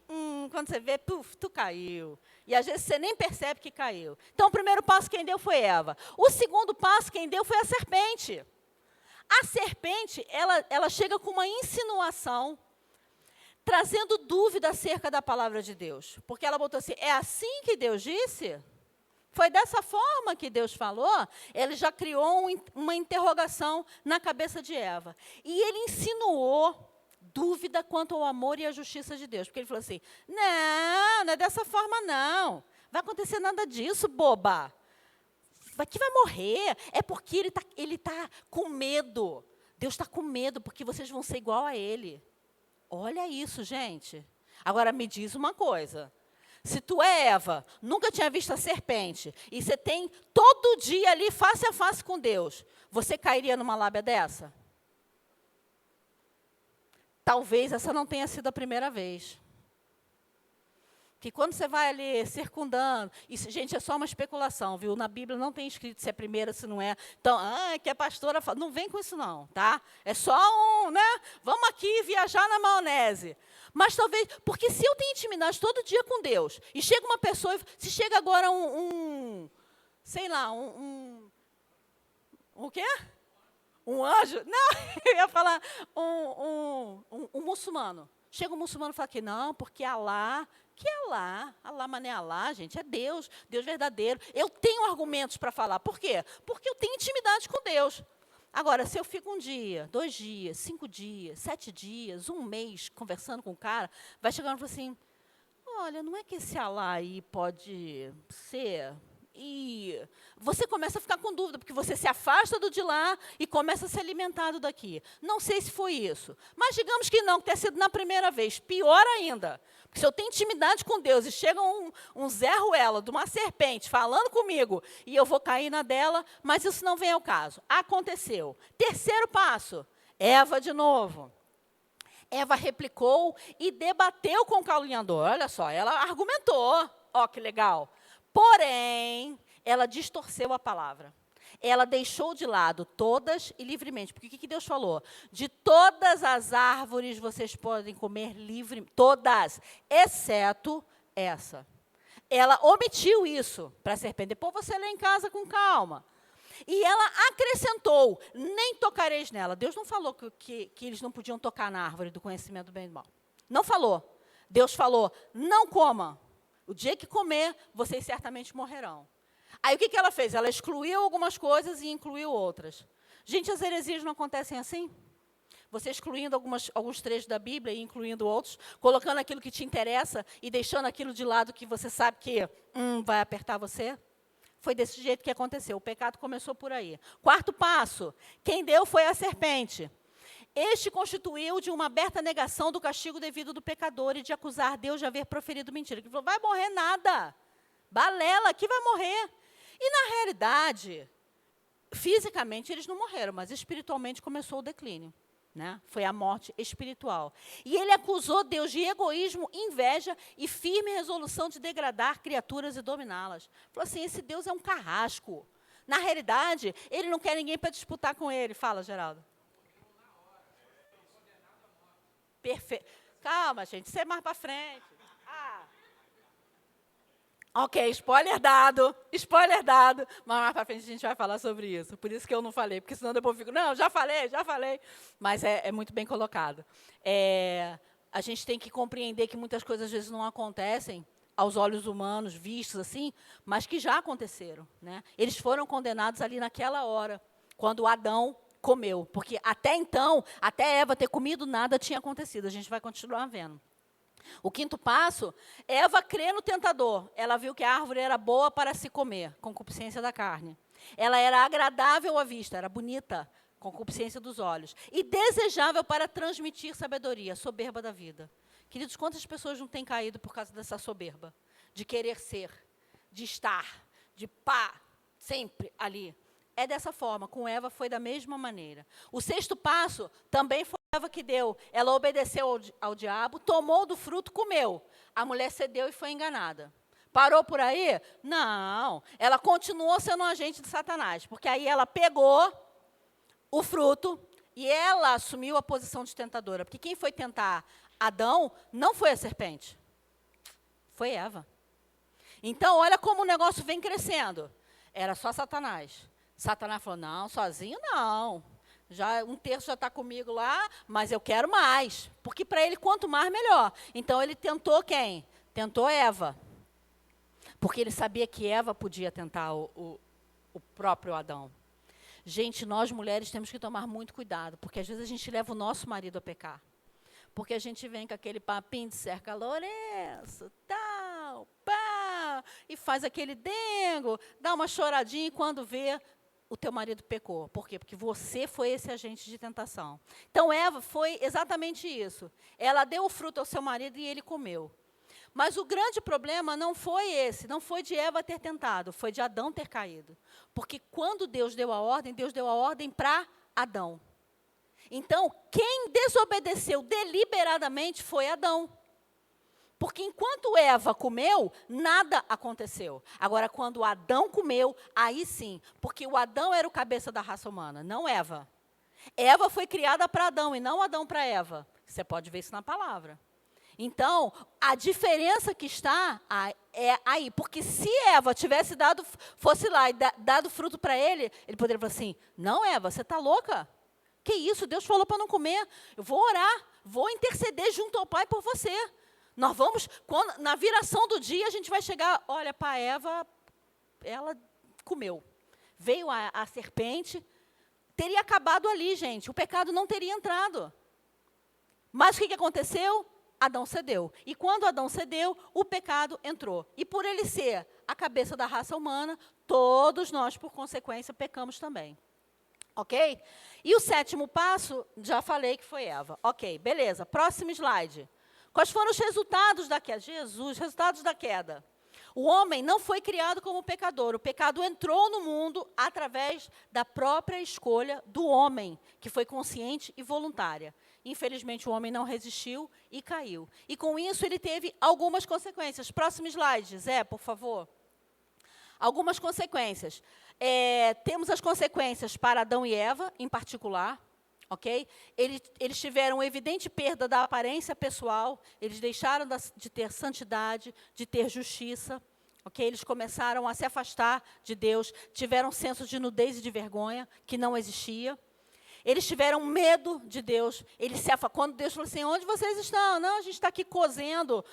Quando você vê, puf, tu caiu. E às vezes você nem percebe que caiu. Então, o primeiro passo quem deu foi Eva. O segundo passo quem deu foi a serpente. A serpente, ela chega com uma insinuação, trazendo dúvida acerca da palavra de Deus. Porque ela botou assim, é assim que Deus disse? Foi dessa forma que Deus falou? Ele já criou uma interrogação na cabeça de Eva. E ele insinuou dúvida quanto ao amor e à justiça de Deus. Porque ele falou assim, não é dessa forma não. Vai acontecer nada disso, boba. Que vai morrer. É porque ele tá com medo. Deus está com medo, porque vocês vão ser igual a ele. Olha isso, gente. Agora, me diz uma coisa. Se tu é Eva, nunca tinha visto a serpente, e você tem todo dia ali, face a face com Deus, você cairia numa lábia dessa? Talvez essa não tenha sido a primeira vez. Que quando você vai ali circundando, isso, gente, é só uma especulação, viu? Na Bíblia não tem escrito se é primeira, se não é. Então, que a pastora fala, não vem com isso não, tá? É só né? Vamos aqui viajar na maionese. Mas talvez, porque se eu tenho intimidade todo dia com Deus, e chega uma pessoa, se chega agora sei lá, o quê? Um anjo? Não, eu ia falar um muçulmano. Chega um muçulmano e fala que não, porque Alá, que Alá? Alá, mas não é Alá, gente, é Deus, Deus verdadeiro. Eu tenho argumentos para falar. Por quê? Porque eu tenho intimidade com Deus. Agora, se eu fico 1 dia, 2 dias, 5 dias, 7 dias, 1 mês conversando com o cara, vai chegando e fala assim, olha, não é que esse Alá aí pode ser... E você começa a ficar com dúvida, porque você se afasta do de lá e começa a se alimentar do daqui. Não sei se foi isso, mas digamos que não, que tenha sido na primeira vez. Pior ainda, porque se eu tenho intimidade com Deus e chega um Zé Ruela de uma serpente falando comigo e eu vou cair na dela, mas isso não vem ao caso. Aconteceu. Terceiro passo, Eva de novo. Eva replicou e debateu com o caluniador. Olha só, ela argumentou. Ó, que legal. Porém, ela distorceu a palavra. Ela deixou de lado todas e livremente. Porque o que Deus falou? De todas as árvores vocês podem comer livremente. Todas, exceto essa. Ela omitiu isso para a serpente. Depois você lê em casa com calma. E ela acrescentou, nem tocareis nela. Deus não falou que eles não podiam tocar na árvore do conhecimento do bem e do mal. Não falou. Deus falou, não coma. O dia que comer, vocês certamente morrerão. Aí o que ela fez? Ela excluiu algumas coisas e incluiu outras. Gente, as heresias não acontecem assim? Você excluindo alguns trechos da Bíblia e incluindo outros, colocando aquilo que te interessa e deixando aquilo de lado que você sabe que vai apertar você? Foi desse jeito que aconteceu. O pecado começou por aí. Quarto passo, quem deu foi a serpente. Este constituiu de uma aberta negação do castigo devido do pecador e de acusar Deus de haver proferido mentira. Ele falou, vai morrer nada. Balela, que vai morrer. E, na realidade, fisicamente eles não morreram, mas espiritualmente começou o declínio. Né? Foi a morte espiritual. E ele acusou Deus de egoísmo, inveja e firme resolução de degradar criaturas e dominá-las. Falou assim, esse Deus é um carrasco. Na realidade, ele não quer ninguém para disputar com ele. Fala, Geraldo. Perfeito. Calma, gente, isso é mais para frente. Ok, spoiler dado, mas mais para frente a gente vai falar sobre isso. Por isso que eu não falei, porque senão depois eu fico, não, já falei. Mas é muito bem colocado. A gente tem que compreender que muitas coisas às vezes não acontecem aos olhos humanos, vistos assim, mas que já aconteceram. Né? Eles foram condenados ali naquela hora, quando Adão comeu. Porque até então, até Eva ter comido, nada tinha acontecido. A gente vai continuar vendo. O quinto passo, Eva crê no tentador. Ela viu que a árvore era boa para se comer, concupiscência da carne. Ela era agradável à vista, era bonita, concupiscência dos olhos. E desejável para transmitir sabedoria, soberba da vida. Queridos, quantas pessoas não têm caído por causa dessa soberba? De querer ser, de estar, de sempre ali. É dessa forma, com Eva foi da mesma maneira. O sexto passo também foi Eva que deu. Ela obedeceu ao diabo, tomou do fruto, comeu. A mulher cedeu e foi enganada. Parou por aí? Não. Ela continuou sendo um agente de Satanás, porque aí ela pegou o fruto e ela assumiu a posição de tentadora. Porque quem foi tentar Adão não foi a serpente, foi Eva. Então, olha como o negócio vem crescendo. Era só Satanás. Satanás falou, não, sozinho não. Já, um terço já está comigo lá, mas eu quero mais. Porque para ele, quanto mais, melhor. Então, ele tentou quem? Tentou Eva. Porque ele sabia que Eva podia tentar o próprio Adão. Gente, nós mulheres temos que tomar muito cuidado, porque às vezes a gente leva o nosso marido a pecar. Porque a gente vem com aquele papinho de cerca Lourenço, tal, pá, e faz aquele dengo, dá uma choradinha e quando vê, o teu marido pecou. Por quê? Porque você foi esse agente de tentação. Então, Eva foi exatamente isso. Ela deu o fruto ao seu marido e ele comeu. Mas o grande problema não foi esse, não foi de Eva ter tentado, foi de Adão ter caído. Porque quando Deus deu a ordem para Adão. Então, quem desobedeceu deliberadamente foi Adão. Porque enquanto Eva comeu, nada aconteceu. Agora, quando Adão comeu, aí sim. Porque o Adão era o cabeça da raça humana, não Eva. Eva foi criada para Adão e não Adão para Eva. Você pode ver isso na palavra. Então, a diferença que está é aí. Porque se Eva tivesse fosse lá e dado fruto para ele, ele poderia falar assim, não, Eva, você está louca? Que isso? Deus falou para não comer. Eu vou orar, vou interceder junto ao Pai por você. Nós vamos, na viração do dia, a gente vai chegar, olha, para Eva, ela comeu. Veio a serpente, teria acabado ali, gente. O pecado não teria entrado. Mas o que aconteceu? Adão cedeu. E quando Adão cedeu, o pecado entrou. E por ele ser a cabeça da raça humana, todos nós, por consequência, pecamos também. Ok? E o sétimo passo, já falei que foi Eva. Ok, beleza. Próximo slide. Quais foram os resultados da queda? Jesus, resultados da queda. O homem não foi criado como pecador. O pecado entrou no mundo através da própria escolha do homem, que foi consciente e voluntária. Infelizmente, o homem não resistiu e caiu. E com isso, ele teve algumas consequências. Próximo slide, Zé, por favor. Algumas consequências. Temos as consequências para Adão e Eva, em particular. Okay? Eles tiveram evidente perda da aparência pessoal, eles deixaram de ter santidade, de ter justiça. ok? Eles começaram a se afastar de Deus, tiveram um senso de nudez e de vergonha, que não existia. Eles tiveram medo de Deus. Quando Deus falou assim, onde vocês estão? Não, a gente está aqui cozendo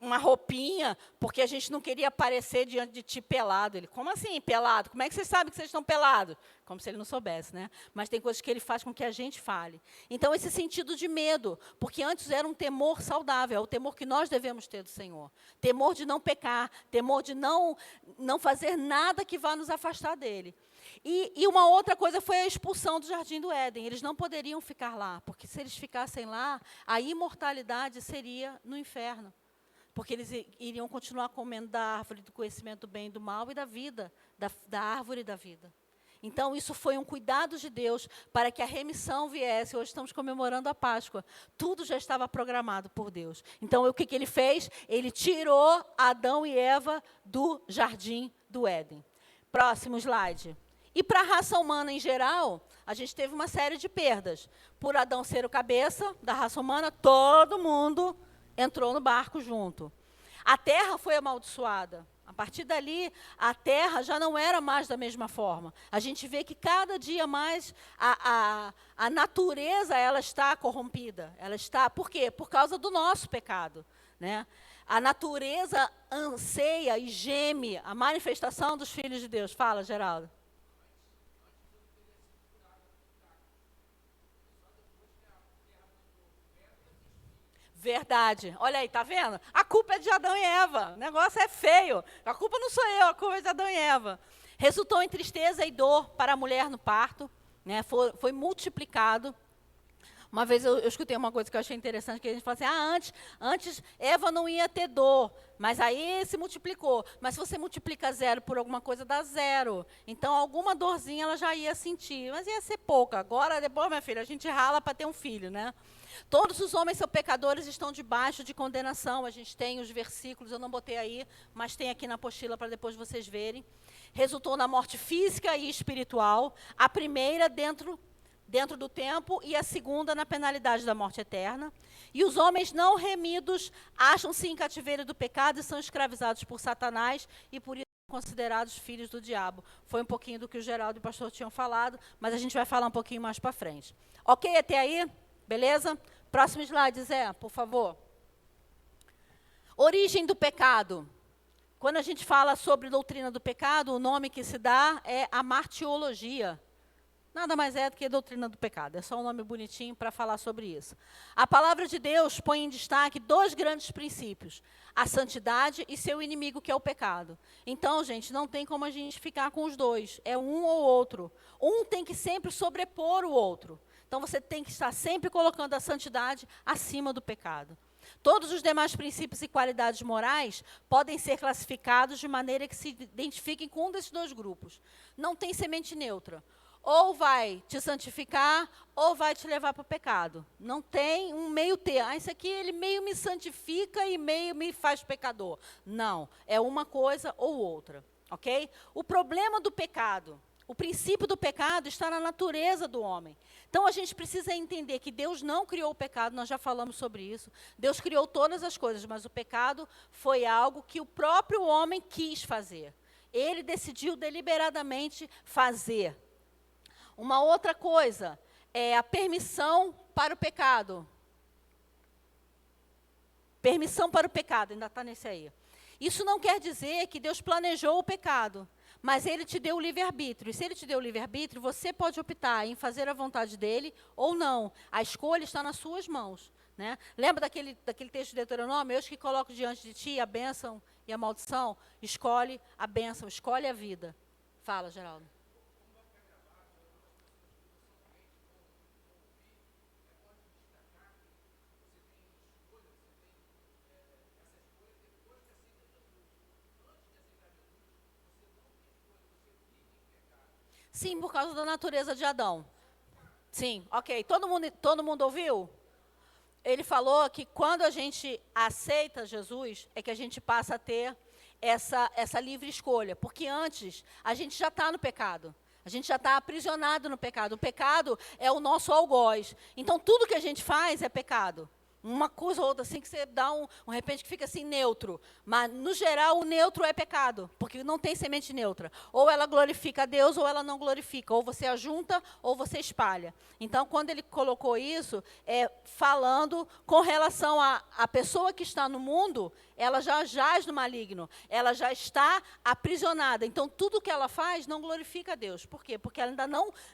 uma roupinha, porque a gente não queria aparecer diante de ti pelado. Ele, como assim, pelado? Como é que vocês sabem que vocês estão pelados? Como se ele não soubesse, né? Mas tem coisas que ele faz com que a gente fale. Então, esse sentido de medo, porque antes era um temor saudável, é o temor que nós devemos ter do Senhor. Temor de não pecar, temor de não fazer nada que vá nos afastar dele. E uma outra coisa foi a expulsão do Jardim do Éden. Eles não poderiam ficar lá, porque se eles ficassem lá, a imortalidade seria no inferno. Porque eles iriam continuar comendo da árvore do conhecimento do bem e do mal e da vida, da árvore da vida. Então, isso foi um cuidado de Deus para que a remissão viesse. Hoje estamos comemorando a Páscoa. Tudo já estava programado por Deus. Então, o que ele fez? Ele tirou Adão e Eva do Jardim do Éden. Próximo slide. E para a raça humana em geral, a gente teve uma série de perdas. Por Adão ser o cabeça da raça humana, todo mundo entrou no barco junto. A terra foi amaldiçoada. A partir dali, a terra já não era mais da mesma forma. A gente vê que cada dia mais a natureza ela está corrompida. Ela está, por quê? Por causa do nosso pecado, né? A natureza anseia e geme a manifestação dos filhos de Deus. Fala, Geraldo. Verdade. Olha aí, tá vendo? A culpa é de Adão e Eva. O negócio é feio. A culpa não sou eu, a culpa é de Adão e Eva. Resultou em tristeza e dor para a mulher no parto, né? Foi multiplicado. Uma vez eu escutei uma coisa que eu achei interessante, que a gente fala assim, antes Eva não ia ter dor, mas aí se multiplicou. Mas se você multiplica 0 por alguma coisa, dá 0. Então, alguma dorzinha ela já ia sentir, mas ia ser pouca. Agora, depois, minha filha, a gente rala para ter um filho, né? Todos os homens são pecadores, estão debaixo de condenação. A gente tem os versículos, eu não botei aí, mas tem aqui na apostila para depois vocês verem. Resultou na morte física e espiritual. A primeira dentro do tempo e a segunda na penalidade da morte eterna. E os homens não remidos acham-se em cativeiro do pecado e são escravizados por Satanás e por isso são considerados filhos do diabo. Foi um pouquinho do que o Geraldo e o pastor tinham falado, mas a gente vai falar um pouquinho mais para frente. Ok até aí? Beleza? Próximo slide, Zé, por favor. Origem do pecado. Quando a gente fala sobre doutrina do pecado, o nome que se dá é a martiologia. Nada mais é do que doutrina do pecado. É só um nome bonitinho para falar sobre isso. A palavra de Deus põe em destaque 2 grandes princípios. A santidade e seu inimigo, que é o pecado. Então, gente, não tem como a gente ficar com os dois. É um ou outro. Um tem que sempre sobrepor o outro. Então, você tem que estar sempre colocando a santidade acima do pecado. Todos os demais princípios e qualidades morais podem ser classificados de maneira que se identifiquem com um desses 2 grupos. Não tem semente neutra. Ou vai te santificar, ou vai te levar para o pecado. Não tem um meio termo. Isso aqui ele meio me santifica e meio me faz pecador. Não, é uma coisa ou outra, ok? O problema do pecado, o princípio do pecado está na natureza do homem. Então, a gente precisa entender que Deus não criou o pecado, nós já falamos sobre isso. Deus criou todas as coisas, mas o pecado foi algo que o próprio homem quis fazer. Ele decidiu deliberadamente fazer. Uma outra coisa é a permissão para o pecado. Permissão para o pecado, ainda está nesse aí. Isso não quer dizer que Deus planejou o pecado, mas Ele te deu o livre-arbítrio. E se Ele te deu o livre-arbítrio, você pode optar em fazer a vontade dEle ou não. A escolha está nas suas mãos, né? Lembra daquele texto de Deuteronômio? Eu que coloco diante de ti a bênção e a maldição. Escolhe a bênção, escolhe a vida. Fala, Geraldo. Sim, por causa da natureza de Adão. Sim, ok. Todo mundo ouviu? Ele falou que quando a gente aceita Jesus, é que a gente passa a ter essa livre escolha. Porque antes, a gente já está no pecado. A gente já está aprisionado no pecado. O pecado é o nosso algoz. Então, tudo que a gente faz é pecado. uma coisa ou outra assim que você dá um repente que fica assim neutro. Mas, no geral, o neutro é pecado, porque não tem semente neutra. Ou ela glorifica a Deus, ou ela não glorifica. Ou você ajunta, ou você espalha. Então, quando ele colocou isso, falando com relação à pessoa que está no mundo, ela já jaz no maligno. Ela já está aprisionada. Então, tudo que ela faz não glorifica a Deus. Por quê? Porque ela ainda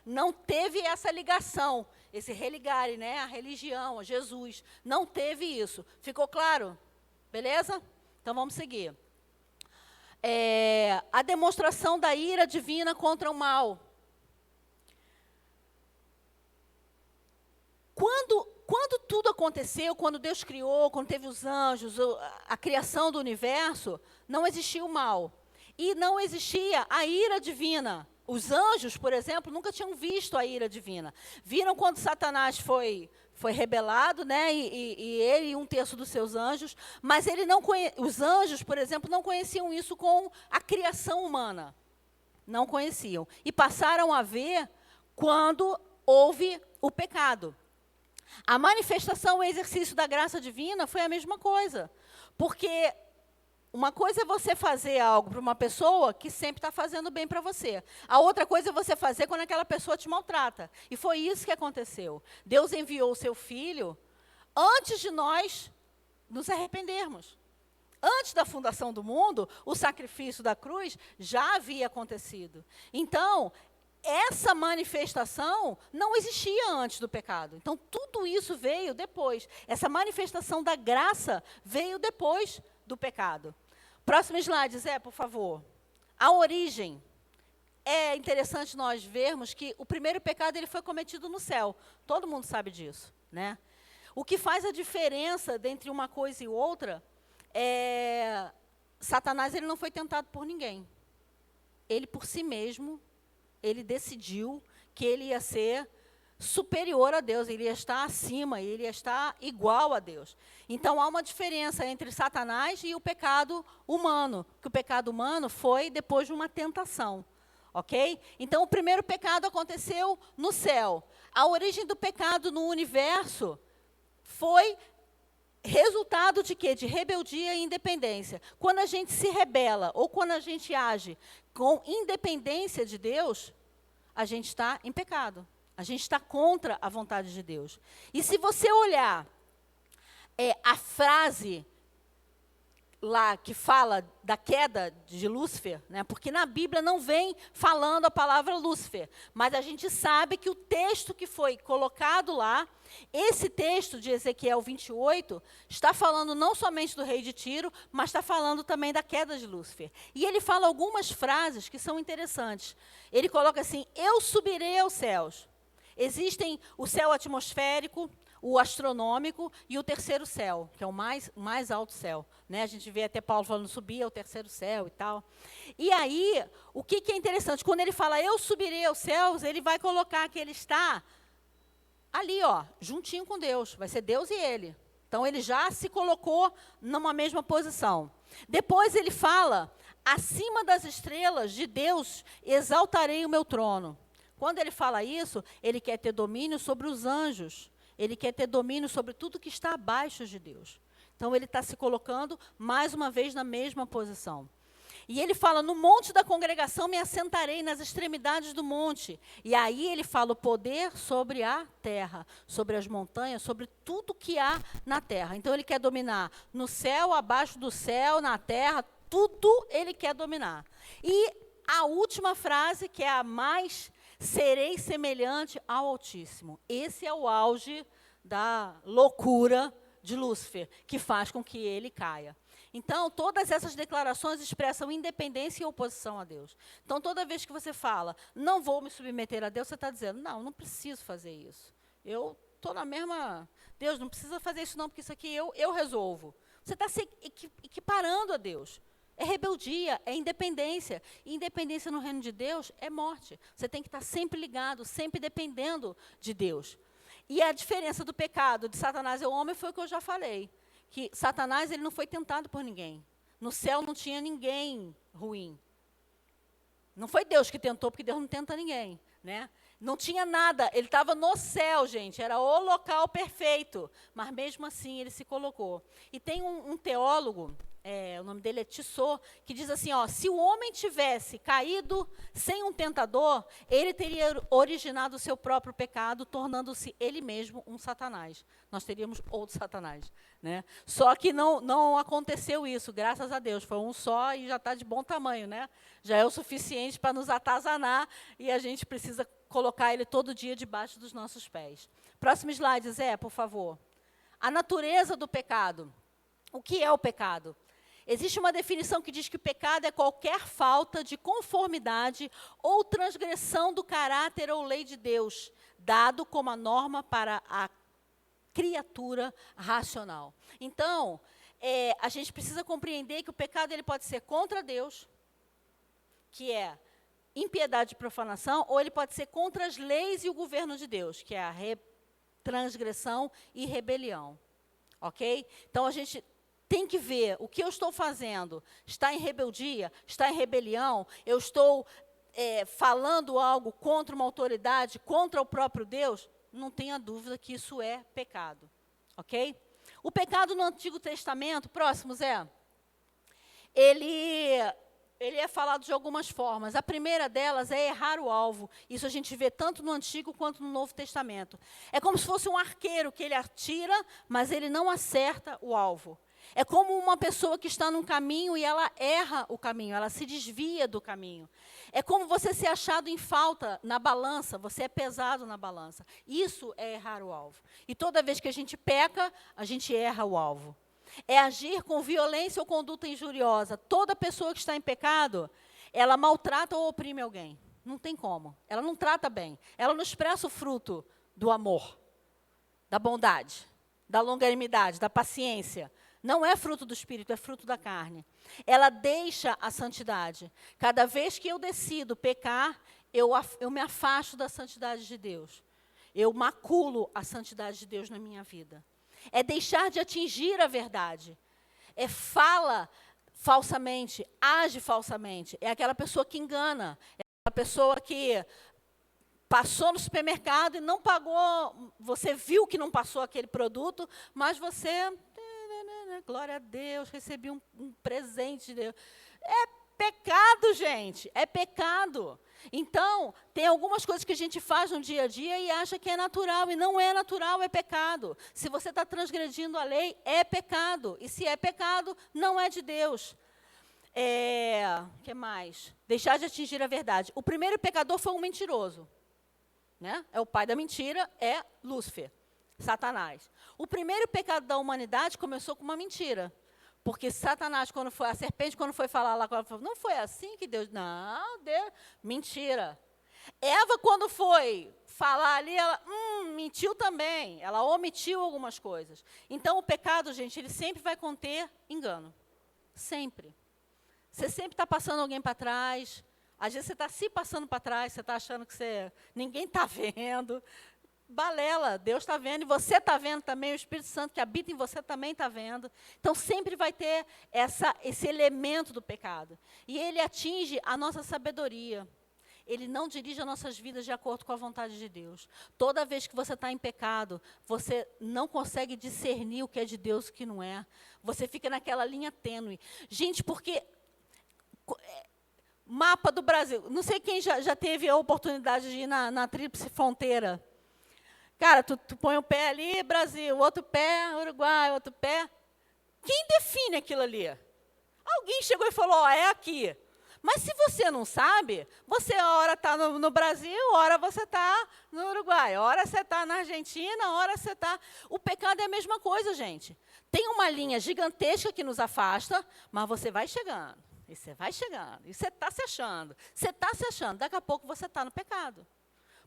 não teve essa ligação, esse religar, né, a religião, a Jesus. Não teve isso. Ficou claro? Beleza? Então, vamos seguir. A demonstração da ira divina contra o mal. Quando tudo aconteceu, quando Deus criou, quando teve os anjos, a criação do universo, não existia o mal. E não existia a ira divina. Os anjos, por exemplo, nunca tinham visto a ira divina. Viram quando Satanás foi rebelado, né, e ele e um terço dos seus anjos, mas os anjos, por exemplo, não conheciam isso com a criação humana. Não conheciam. E passaram a ver quando houve o pecado. A manifestação, o exercício da graça divina foi a mesma coisa. Porque uma coisa é você fazer algo para uma pessoa que sempre está fazendo bem para você. A outra coisa é você fazer quando aquela pessoa te maltrata. E foi isso que aconteceu. Deus enviou o seu Filho antes de nós nos arrependermos. Antes da fundação do mundo, o sacrifício da cruz já havia acontecido. Então, essa manifestação não existia antes do pecado. Então, tudo isso veio depois. Essa manifestação da graça veio depois do pecado. Próximo slide, Zé, por favor. A origem. É interessante nós vermos que o primeiro pecado ele foi cometido no céu. Todo mundo sabe disso, né? O que faz a diferença entre uma coisa e outra é Satanás ele não foi tentado por ninguém. Ele por si mesmo, ele decidiu que ele ia ser superior a Deus, ele ia estar acima, ele ia estar igual a Deus. Então, há uma diferença entre Satanás e o pecado humano, que o pecado humano foi depois de uma tentação, ok? Então, o primeiro pecado aconteceu no céu. A origem do pecado no universo foi resultado de quê? De rebeldia e independência. Quando a gente se rebela, ou quando a gente age com independência de Deus, a gente está em pecado. A gente está contra a vontade de Deus. E se você olhar a frase lá que fala da queda de Lúcifer, né, porque na Bíblia não vem falando a palavra Lúcifer, mas a gente sabe que o texto que foi colocado lá, esse texto de Ezequiel 28, está falando não somente do rei de Tiro, mas está falando também da queda de Lúcifer. E ele fala algumas frases que são interessantes. Ele coloca assim: eu subirei aos céus. Existem o céu atmosférico, o astronômico e o terceiro céu, que é o mais alto céu. Né? A gente vê até Paulo falando subir ao terceiro céu e tal. E aí, o que é interessante? Quando ele fala, eu subirei aos céus, ele vai colocar que ele está ali, ó, juntinho com Deus. Vai ser Deus e ele. Então, ele já se colocou numa mesma posição. Depois ele fala, acima das estrelas de Deus, exaltarei o meu trono. Quando ele fala isso, ele quer ter domínio sobre os anjos. Ele quer ter domínio sobre tudo que está abaixo de Deus. Então, ele está se colocando, mais uma vez, na mesma posição. E ele fala, no monte da congregação me assentarei, nas extremidades do monte. E aí ele fala o poder sobre a terra, sobre as montanhas, sobre tudo que há na terra. Então, ele quer dominar no céu, abaixo do céu, na terra, tudo ele quer dominar. E a última frase, que é a mais... serei semelhante ao Altíssimo. Esse é o auge da loucura de Lúcifer, que faz com que ele caia. Então, todas essas declarações expressam independência e oposição a Deus. Então, toda vez que você fala, não vou me submeter a Deus, você está dizendo, não preciso fazer isso. Eu estou na mesma... Deus, não precisa fazer isso não, porque isso aqui eu resolvo. Você está se equiparando a Deus. É rebeldia, é independência. E independência no reino de Deus é morte. Você tem que estar sempre ligado, sempre dependendo de Deus. E a diferença do pecado de Satanás e o homem foi o que eu já falei. Que Satanás ele não foi tentado por ninguém. No céu não tinha ninguém ruim. Não foi Deus que tentou, porque Deus não tenta ninguém. Né? Não tinha nada, ele estava no céu, gente, era o local perfeito, mas mesmo assim ele se colocou. E tem um teólogo, o nome dele é Tissot, que diz assim, ó, se o homem tivesse caído sem um tentador, ele teria originado o seu próprio pecado, tornando-se ele mesmo um Satanás. Nós teríamos outro Satanás, né? Só que não aconteceu isso, graças a Deus, foi um só e já está de bom tamanho, né? Já é o suficiente para nos atazanar e a gente precisa colocar ele todo dia debaixo dos nossos pés. Próximo slide, Zé, por favor. A natureza do pecado. O que é o pecado? Existe uma definição que diz que o pecado é qualquer falta de conformidade ou transgressão do caráter ou lei de Deus, dado como a norma para a criatura racional. Então, a gente precisa compreender que o pecado ele pode ser contra Deus, que é impiedade e profanação, ou ele pode ser contra as leis e o governo de Deus, que é a transgressão e rebelião. Ok? Então, a gente tem que ver o que eu estou fazendo. Está em rebeldia? Está em rebelião? Eu estou falando algo contra uma autoridade, contra o próprio Deus? Não tenha dúvida que isso é pecado. Ok? O pecado no Antigo Testamento, próximo, Zé, ele é falado de algumas formas. A primeira delas é errar o alvo. Isso a gente vê tanto no Antigo quanto no Novo Testamento. É como se fosse um arqueiro que ele atira, mas ele não acerta o alvo. É como uma pessoa que está num caminho e ela erra o caminho, ela se desvia do caminho. É como você ser achado em falta na balança, você é pesado na balança. Isso é errar o alvo. E toda vez que a gente peca, a gente erra o alvo. É agir com violência ou conduta injuriosa. Toda pessoa que está em pecado, ela maltrata ou oprime alguém. Não tem como. Ela não trata bem. Ela não expressa o fruto do amor, da bondade, da longanimidade, da paciência. Não é fruto do Espírito, é fruto da carne. Ela deixa a santidade. Cada vez que eu decido pecar, eu me afasto da santidade de Deus. Eu maculo a santidade de Deus na minha vida. É deixar de atingir a verdade. É fala falsamente, age falsamente. É aquela pessoa que engana. É aquela pessoa que passou no supermercado e não pagou. Você viu que não passou aquele produto, mas você... Glória a Deus, recebi um presente de Deus. É pecado, gente, é pecado. Então, tem algumas coisas que a gente faz no dia a dia e acha que é natural, e não é natural, é pecado. Se você está transgredindo a lei, é pecado. E se é pecado, não é de Deus. O que mais? Deixar de atingir a verdade. O primeiro pecador foi um mentiroso. Né? É o pai da mentira, é Lúcifer. Satanás. O primeiro pecado da humanidade começou com uma mentira. Porque Satanás, a serpente, quando foi falar lá, não foi assim que Deus... Não, Deus... Mentira. Eva, quando foi falar ali, ela mentiu também. Ela omitiu algumas coisas. Então, o pecado, gente, ele sempre vai conter engano. Sempre. Você sempre está passando alguém para trás. Às vezes, você está se passando para trás, você está achando que ninguém está vendo. Balela, Deus está vendo, e você está vendo também, o Espírito Santo que habita em você também está vendo. Então, sempre vai ter esse elemento do pecado. E ele atinge a nossa sabedoria. Ele não dirige as nossas vidas de acordo com a vontade de Deus. Toda vez que você está em pecado, você não consegue discernir o que é de Deus e o que não é. Você fica naquela linha tênue. Gente, porque... Mapa do Brasil. Não sei quem já teve a oportunidade de ir na tríplice fronteira. Cara, tu põe o pé ali, Brasil, outro pé, Uruguai, outro pé. Quem define aquilo ali? Alguém chegou e falou, é aqui. Mas se você não sabe, você hora está no Brasil, hora você está no Uruguai, hora você está na Argentina, hora você está... O pecado é a mesma coisa, gente. Tem uma linha gigantesca que nos afasta, mas você vai chegando, e você vai chegando, e você está se achando. Você está se achando, daqui a pouco você está no pecado.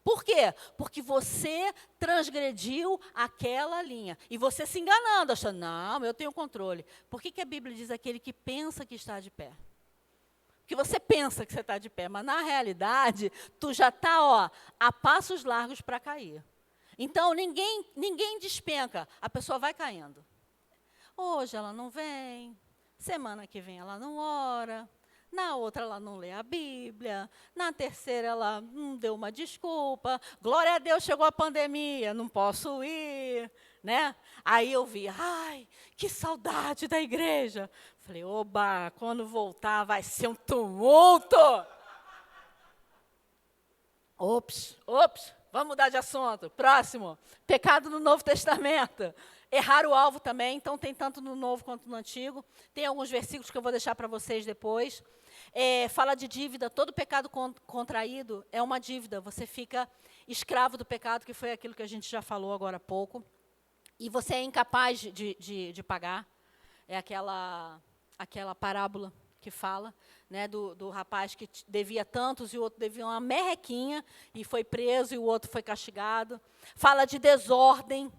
Por quê? Porque você transgrediu aquela linha. E você se enganando, achando, não, eu tenho controle. Por que a Bíblia diz aquele que pensa que está de pé? Porque você pensa que você está de pé, mas na realidade, tu já está a passos largos para cair. Então, ninguém despenca, a pessoa vai caindo. Hoje ela não vem, semana que vem ela não ora, Na outra, ela não lê a Bíblia. Na terceira, ela deu uma desculpa. Glória a Deus, chegou a pandemia, não posso ir, né? Aí eu vi, ai, que saudade da igreja. Falei, oba, quando voltar vai ser um tumulto. Ops, vamos mudar de assunto. Próximo, pecado no Novo Testamento. Errar o alvo também, então tem tanto no Novo quanto no Antigo. Tem alguns versículos que eu vou deixar para vocês depois. Fala de dívida, todo pecado contraído é uma dívida. Você fica escravo do pecado, que foi aquilo que a gente já falou agora há pouco. E você é incapaz de pagar. É aquela parábola que fala, né, do rapaz que devia tantos e o outro devia uma merrequinha e foi preso e o outro foi castigado. Fala de desordem.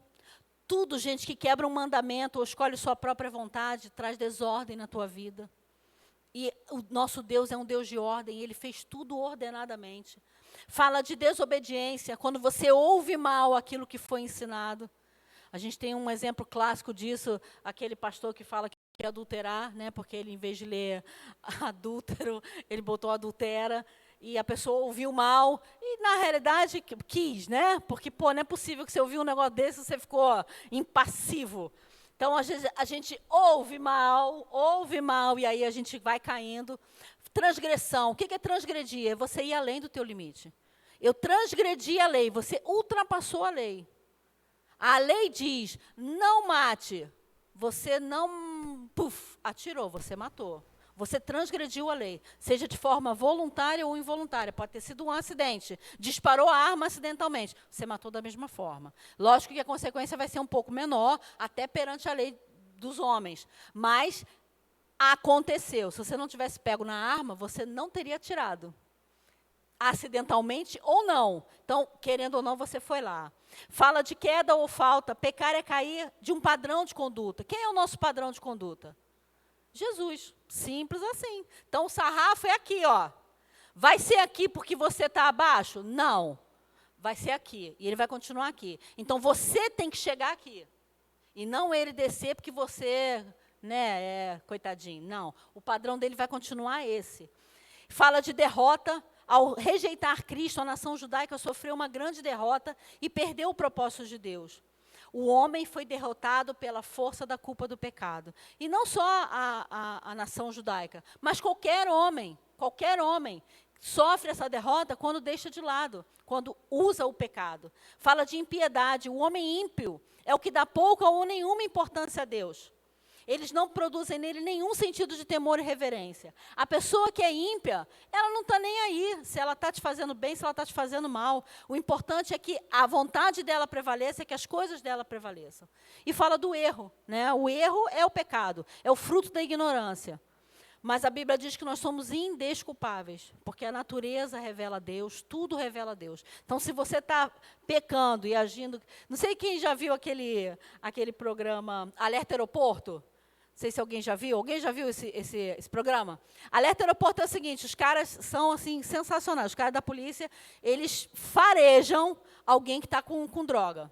Tudo, gente, que quebra um mandamento ou escolhe sua própria vontade, traz desordem na tua vida. E o nosso Deus é um Deus de ordem, Ele fez tudo ordenadamente. Fala de desobediência, quando você ouve mal aquilo que foi ensinado. A gente tem um exemplo clássico disso, aquele pastor que fala que quer adulterar, né, porque ele, em vez de ler adúltero, ele botou adultera. E a pessoa ouviu mal, e na realidade quis, né? Porque, não é possível que você ouviu um negócio desse e você ficou impassivo. Então, às vezes, a gente ouve mal, e aí a gente vai caindo. Transgressão, o que é transgredir? É você ir além do teu limite. Eu transgredi a lei, você ultrapassou a lei. A lei diz, não mate. Você não, atirou, você matou. Você transgrediu a lei, seja de forma voluntária ou involuntária. Pode ter sido um acidente. Disparou a arma acidentalmente. Você matou da mesma forma. Lógico que a consequência vai ser um pouco menor, até perante a lei dos homens. Mas aconteceu. Se você não tivesse pego na arma, você não teria atirado. Acidentalmente ou não. Então, querendo ou não, você foi lá. Fala de queda ou falta. Pecar é cair de um padrão de conduta. Quem é o nosso padrão de conduta? Jesus, simples assim. Então, o sarrafo é aqui, ó. Vai ser aqui porque você está abaixo? Não. Vai ser aqui. E ele vai continuar aqui. Então, você tem que chegar aqui. E não ele descer porque você, né, coitadinho. Não. O padrão dele vai continuar esse. Fala de derrota. Ao rejeitar Cristo, a nação judaica sofreu uma grande derrota e perdeu o propósito de Deus. O homem foi derrotado pela força da culpa do pecado. E não só a nação judaica, mas qualquer homem sofre essa derrota quando deixa de lado, quando usa o pecado. Fala de impiedade. O homem ímpio é o que dá pouca ou nenhuma importância a Deus. Eles não produzem nele nenhum sentido de temor e reverência. A pessoa que é ímpia, ela não está nem aí se ela está te fazendo bem, se ela está te fazendo mal. O importante é que a vontade dela prevaleça, que as coisas dela prevaleçam. E fala do erro, né? O erro é o pecado, é o fruto da ignorância. Mas a Bíblia diz que nós somos indesculpáveis, porque a natureza revela a Deus, tudo revela a Deus. Então, se você está pecando e agindo... Não sei quem já viu aquele programa Alerta Aeroporto. Não sei se alguém já viu. Alguém já viu esse programa? Alerta Aeroporto é o seguinte, os caras são assim, sensacionais. Os caras da polícia, eles farejam alguém que está com droga.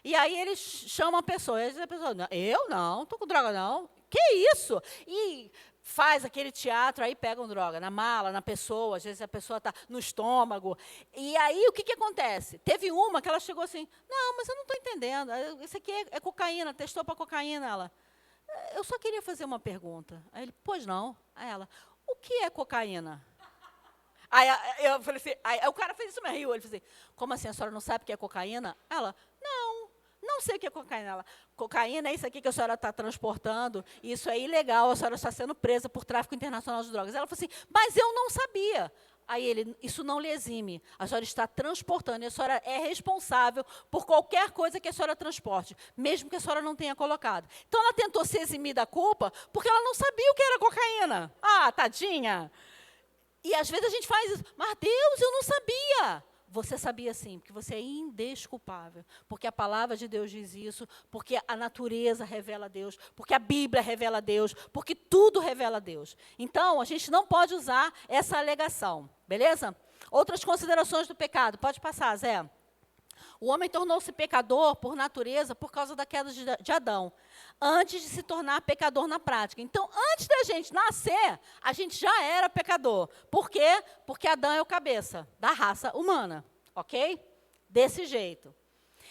E aí eles chamam a pessoa. E a pessoa, eu não, estou com droga não. Que isso? E faz aquele teatro, aí pegam droga na mala, na pessoa, às vezes a pessoa está no estômago. E aí o que acontece? Teve uma que ela chegou assim, não, mas eu não estou entendendo. Isso aqui é cocaína, testou para cocaína. Ela, eu só queria fazer uma pergunta. Aí ele, pois não. Aí ela, o que é cocaína? Aí eu falei assim, aí o cara fez isso, me riu. Ele falou assim, como assim, a senhora não sabe o que é cocaína? Ela, não sei o que é cocaína. Ela, cocaína é isso aqui que a senhora está transportando, isso é ilegal, a senhora está sendo presa por tráfico internacional de drogas. Ela falou assim, mas eu não sabia. Aí ele, isso não lhe exime, a senhora está transportando, e a senhora é responsável por qualquer coisa que a senhora transporte, mesmo que a senhora não tenha colocado. Então, ela tentou se eximir da culpa, porque ela não sabia o que era cocaína. Ah, tadinha. E, às vezes, a gente faz isso, mas Deus, eu não sabia. Você sabia sim, porque você é indesculpável, porque a palavra de Deus diz isso, porque a natureza revela a Deus, porque a Bíblia revela a Deus, porque tudo revela a Deus. Então, a gente não pode usar essa alegação, beleza? Outras considerações do pecado, pode passar, Zé. O homem tornou-se pecador por natureza por causa da queda de Adão, antes de se tornar pecador na prática. Então, antes da gente nascer, a gente já era pecador. Por quê? Porque Adão é o cabeça da raça humana, ok? Desse jeito.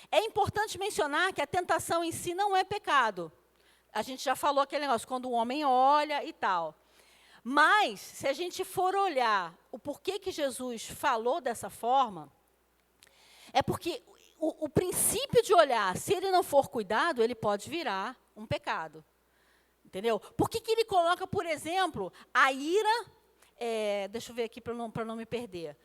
É importante mencionar que a tentação em si não é pecado. A gente já falou aquele negócio, quando o homem olha e tal. Mas, se a gente for olhar o porquê que Jesus falou dessa forma, é porque o princípio de olhar, se ele não for cuidado, ele pode virar um pecado. Entendeu? Por que ele coloca, por exemplo, a ira, deixa eu ver aqui para não me perder,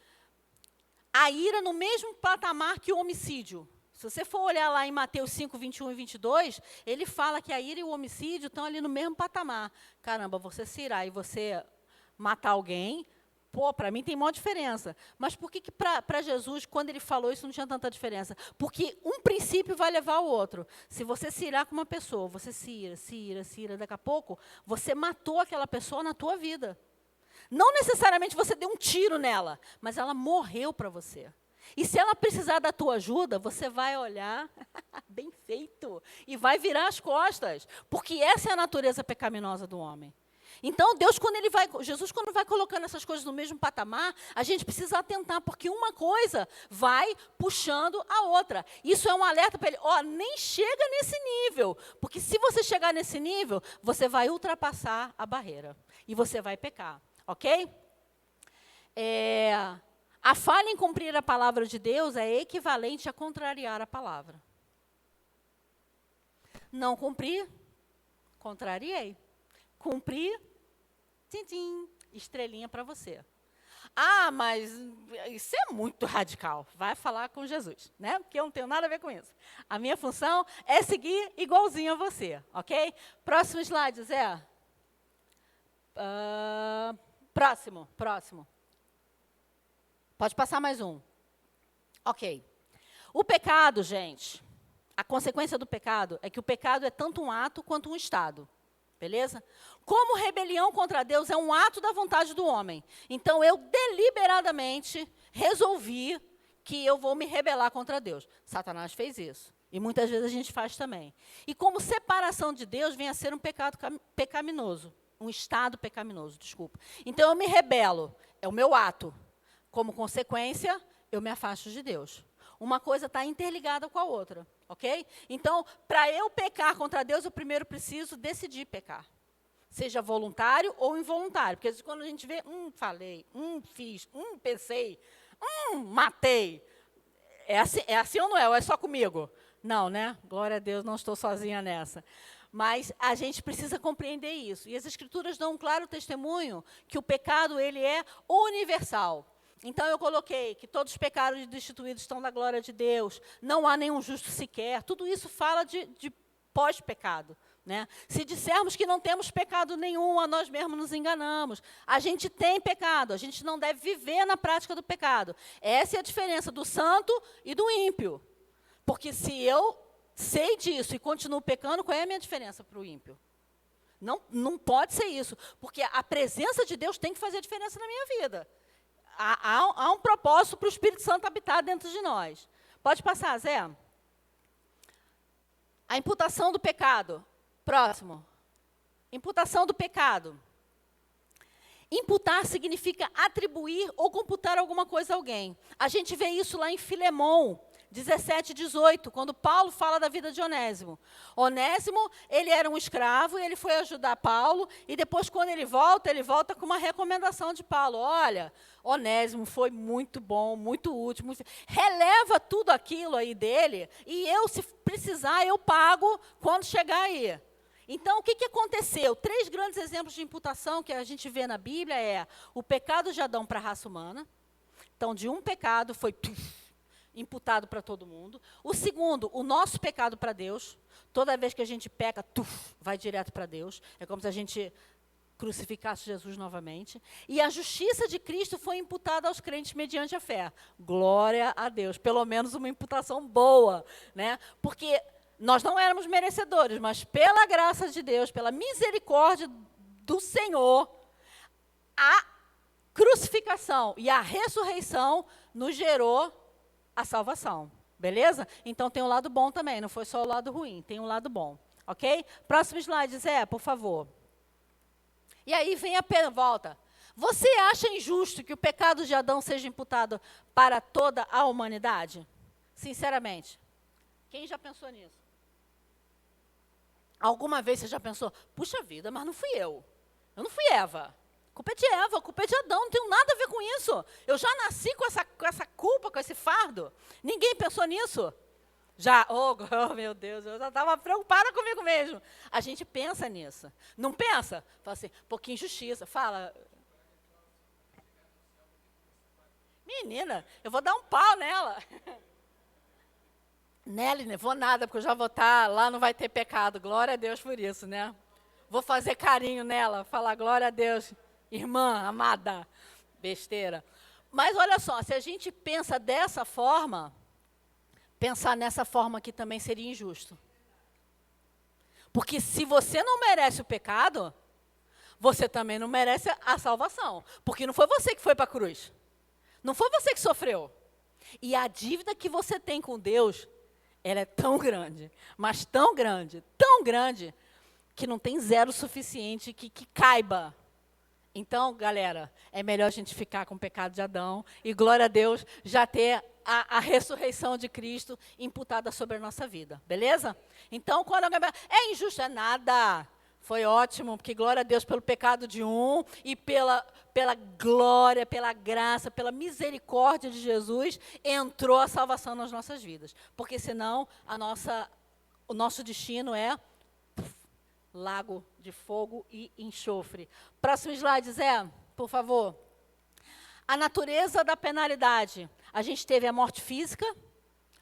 a ira no mesmo patamar que o homicídio. Se você for olhar lá em Mateus 5, 21 e 22, ele fala que a ira e o homicídio estão ali no mesmo patamar. Caramba, você se irar e você matar alguém, pô, para mim tem maior diferença. Mas por que para Jesus, quando ele falou isso, não tinha tanta diferença? Porque um princípio vai levar ao outro. Se você se irar com uma pessoa, você se ira, daqui a pouco, você matou aquela pessoa na tua vida. Não necessariamente você deu um tiro nela, mas ela morreu para você. E se ela precisar da tua ajuda, você vai olhar, bem feito, e vai virar as costas, porque essa é a natureza pecaminosa do homem. Então, Jesus, quando vai colocando essas coisas no mesmo patamar, a gente precisa atentar, porque uma coisa vai puxando a outra. Isso é um alerta para ele, nem chega nesse nível, porque se você chegar nesse nível, você vai ultrapassar a barreira, e você vai pecar, ok? A falha em cumprir a palavra de Deus é equivalente a contrariar a palavra. Não cumprir, contrariei. Cumprir, tchim, estrelinha para você. Ah, mas isso é muito radical. Vai falar com Jesus, né? Porque eu não tenho nada a ver com isso. A minha função é seguir igualzinho a você, ok? Próximo slide, Zé. Próximo. Pode passar mais um. Ok. O pecado, gente, a consequência do pecado é que o pecado é tanto um ato quanto um estado. Beleza? Como rebelião contra Deus é um ato da vontade do homem. Então, eu deliberadamente resolvi que eu vou me rebelar contra Deus. Satanás fez isso. E muitas vezes a gente faz também. E como separação de Deus vem a ser um pecado pecaminoso. Um estado pecaminoso, desculpa. Então, eu me rebelo. É o meu ato. Como consequência, eu me afasto de Deus. Uma coisa está interligada com a outra, ok? Então, para eu pecar contra Deus, eu primeiro preciso decidir pecar. Seja voluntário ou involuntário. Porque quando a gente vê, falei, fiz, pensei, matei. É assim ou não é? Ou é só comigo? Não, né? Glória a Deus, não estou sozinha nessa. Mas a gente precisa compreender isso. E as Escrituras dão um claro testemunho que o pecado ele é universal. Então, eu coloquei que todos os pecados destituídos estão da glória de Deus, não há nenhum justo sequer. Tudo isso fala de pós-pecado. Né? Se dissermos que não temos pecado nenhum, a nós mesmos nos enganamos. A gente tem pecado, a gente não deve viver na prática do pecado. Essa é a diferença do santo e do ímpio. Porque se eu sei disso e continuo pecando, qual é a minha diferença para o ímpio? Não pode ser isso, porque a presença de Deus tem que fazer a diferença na minha vida. Há um propósito para o Espírito Santo habitar dentro de nós. Pode passar, Zé. A imputação do pecado. Próximo. Imputação do pecado. Imputar significa atribuir ou computar alguma coisa a alguém. A gente vê isso lá em Filemão 17, 18, quando Paulo fala da vida de Onésimo. Onésimo, ele era um escravo, e ele foi ajudar Paulo, e depois, quando ele volta com uma recomendação de Paulo. Olha, Onésimo foi muito bom, muito útil. Releva tudo aquilo aí dele, e eu, se precisar, eu pago quando chegar aí. Então, o que aconteceu? 3 grandes exemplos de imputação que a gente vê na Bíblia é o pecado de Adão para a raça humana. Então, de um pecado foi imputado para todo mundo. O segundo, o nosso pecado para Deus. Toda vez que a gente peca, vai direto para Deus. É como se a gente crucificasse Jesus novamente. E a justiça de Cristo foi imputada aos crentes mediante a fé. Glória a Deus. Pelo menos uma imputação boa, né? Porque nós não éramos merecedores, mas pela graça de Deus, pela misericórdia do Senhor, a crucificação e a ressurreição nos gerou a salvação. Beleza? Então tem um lado bom também, não foi só o lado ruim, tem um lado bom. Ok? Próximo slide, Zé, por favor. E aí vem a volta. Você acha injusto que o pecado de Adão seja imputado para toda a humanidade? Sinceramente. Quem já pensou nisso? Alguma vez você já pensou, puxa vida, mas não fui eu. Eu não fui Eva. A culpa é de Eva, a culpa é de Adão, não tenho nada a ver com isso. Eu já nasci com essa culpa, com esse fardo. Ninguém pensou nisso? Já, oh meu Deus, eu já estava preocupada comigo mesmo. A gente pensa nisso. Não pensa? Fala assim, pouquinho injustiça. Fala. Menina, eu vou dar um pau nela. Nelly, não vou nada, porque eu já vou estar, lá não vai ter pecado. Glória a Deus por isso, né? Vou fazer carinho nela, falar glória a Deus, irmã amada. Besteira. Mas olha só, se a gente pensa dessa forma, pensar nessa forma aqui também seria injusto. Porque se você não merece o pecado, você também não merece a salvação. Porque não foi você que foi para a cruz. Não foi você que sofreu. E a dívida que você tem com Deus, ela é tão grande, mas tão grande, que não tem zero suficiente que caiba. Então, galera, é melhor a gente ficar com o pecado de Adão e, glória a Deus, já ter a ressurreição de Cristo imputada sobre a nossa vida, beleza? Então, quando alguém fala, é injusto, é nada. Foi ótimo, porque glória a Deus pelo pecado de um e pela glória, pela graça, pela misericórdia de Jesus, entrou a salvação nas nossas vidas. Porque senão o nosso destino é lago de fogo e enxofre. Próximo slide, Zé, por favor. A natureza da penalidade. A gente teve a morte física,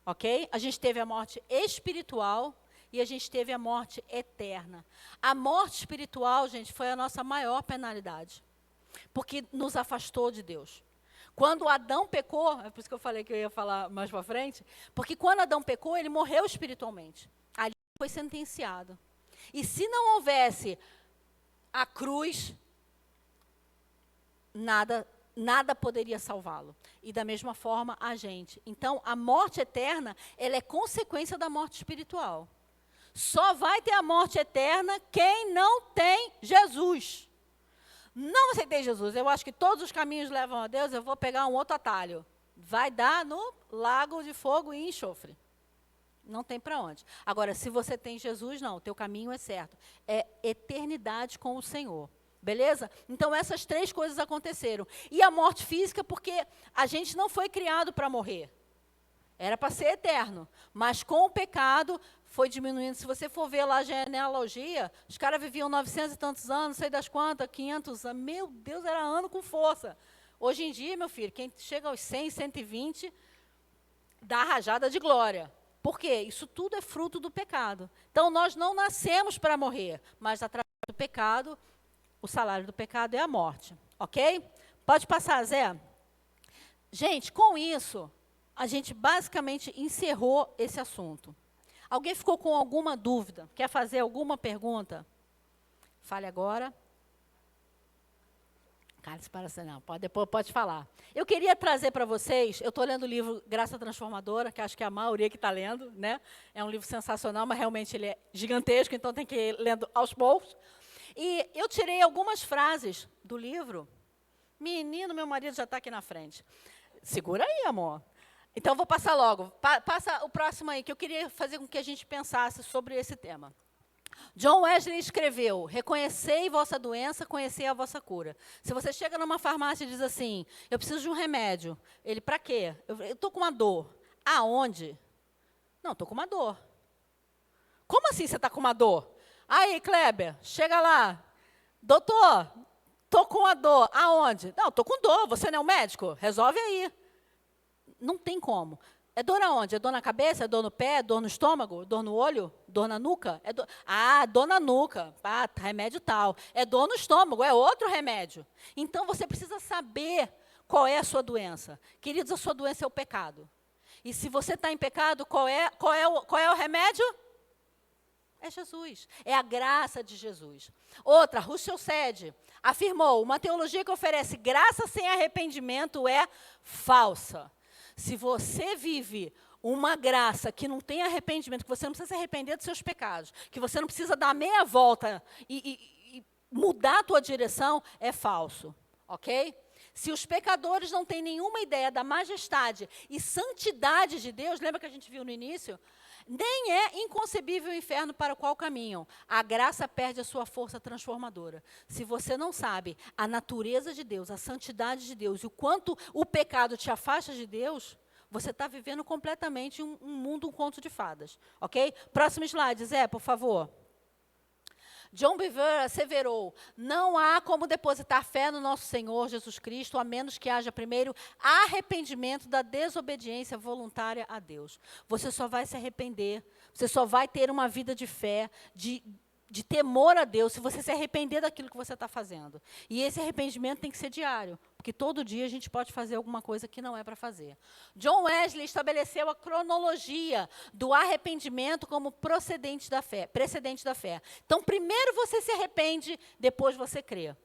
ok? A gente teve a morte espiritual e a gente teve a morte eterna. A morte espiritual, gente, foi a nossa maior penalidade, porque nos afastou de Deus. Quando Adão pecou, é por isso que eu falei que eu ia falar mais para frente, porque quando Adão pecou, ele morreu espiritualmente. Ali foi sentenciado. E se não houvesse a cruz, nada poderia salvá-lo. E da mesma forma, a gente. Então, a morte eterna, ela é consequência da morte espiritual. Só vai ter a morte eterna quem não tem Jesus. Não aceitei Jesus, eu acho que todos os caminhos levam a Deus, eu vou pegar um outro atalho. Vai dar no lago de fogo e enxofre. Não tem para onde. Agora, se você tem Jesus, não, o teu caminho é certo. É eternidade com o Senhor. Beleza? Então, essas três coisas aconteceram. E a morte física, porque a gente não foi criado para morrer. Era para ser eterno. Mas com o pecado, foi diminuindo. Se você for ver lá a genealogia, os caras viviam 900 e tantos anos, não sei das quantas, 500 anos. Meu Deus, era ano com força. Hoje em dia, meu filho, quem chega aos 100, 120, dá rajada de glória. Por quê? Isso tudo é fruto do pecado. Então, nós não nascemos para morrer, mas através do pecado, o salário do pecado é a morte. Ok? Pode passar, Zé. Gente, com isso, a gente basicamente encerrou esse assunto. Alguém ficou com alguma dúvida? Quer fazer alguma pergunta? Fale agora. Cara, se parece não. Depois pode falar. Eu queria trazer para vocês, eu estou lendo o livro Graça Transformadora, que acho que é a maioria que está lendo, né? É um livro sensacional, mas realmente ele é gigantesco, então tem que ir lendo aos poucos. E eu tirei algumas frases do livro. Menino, meu marido já está aqui na frente. Segura aí, amor. Então, vou passar logo. Passa o próximo aí, que eu queria fazer com que a gente pensasse sobre esse tema. John Wesley escreveu, reconhecei vossa doença, conhecei a vossa cura. Se você chega numa farmácia e diz assim, eu preciso de um remédio. Ele, para quê? Eu estou com uma dor. Aonde? Não, estou com uma dor. Como assim você está com uma dor? Aí, Kleber, chega lá. Doutor, estou com uma dor. Aonde? Não, estou com dor. Você não é um médico? Resolve aí. Não tem como. É dor aonde? É dor na cabeça? É dor no pé? É dor no estômago? Dor no olho? Dor na nuca? Dor na nuca. Remédio tal. É dor no estômago, é outro remédio. Então, você precisa saber qual é a sua doença. Queridos, a sua doença é o pecado. E se você está em pecado, qual é o remédio? É Jesus. É a graça de Jesus. Outra, Russell Shedd afirmou, uma teologia que oferece graça sem arrependimento é falsa. Se você vive uma graça que não tem arrependimento, que você não precisa se arrepender dos seus pecados, que você não precisa dar meia volta e mudar a tua direção, é falso, ok? Se os pecadores não têm nenhuma ideia da majestade e santidade de Deus, lembra que a gente viu no início? Nem é inconcebível o inferno para o qual caminham. A graça perde a sua força transformadora. Se você não sabe a natureza de Deus, a santidade de Deus e o quanto o pecado te afasta de Deus, você está vivendo completamente um mundo, um conto de fadas. Ok? Próximo slide, Zé, por favor. John Bevere asseverou: não há como depositar fé no nosso Senhor Jesus Cristo, a menos que haja primeiro arrependimento da desobediência voluntária a Deus. Você só vai se arrepender, você só vai ter uma vida de fé, de temor a Deus, se você se arrepender daquilo que você está fazendo. E esse arrependimento tem que ser diário, porque todo dia a gente pode fazer alguma coisa que não é para fazer. John Wesley estabeleceu a cronologia do arrependimento como precedente da fé. Então, primeiro você se arrepende, depois você crê.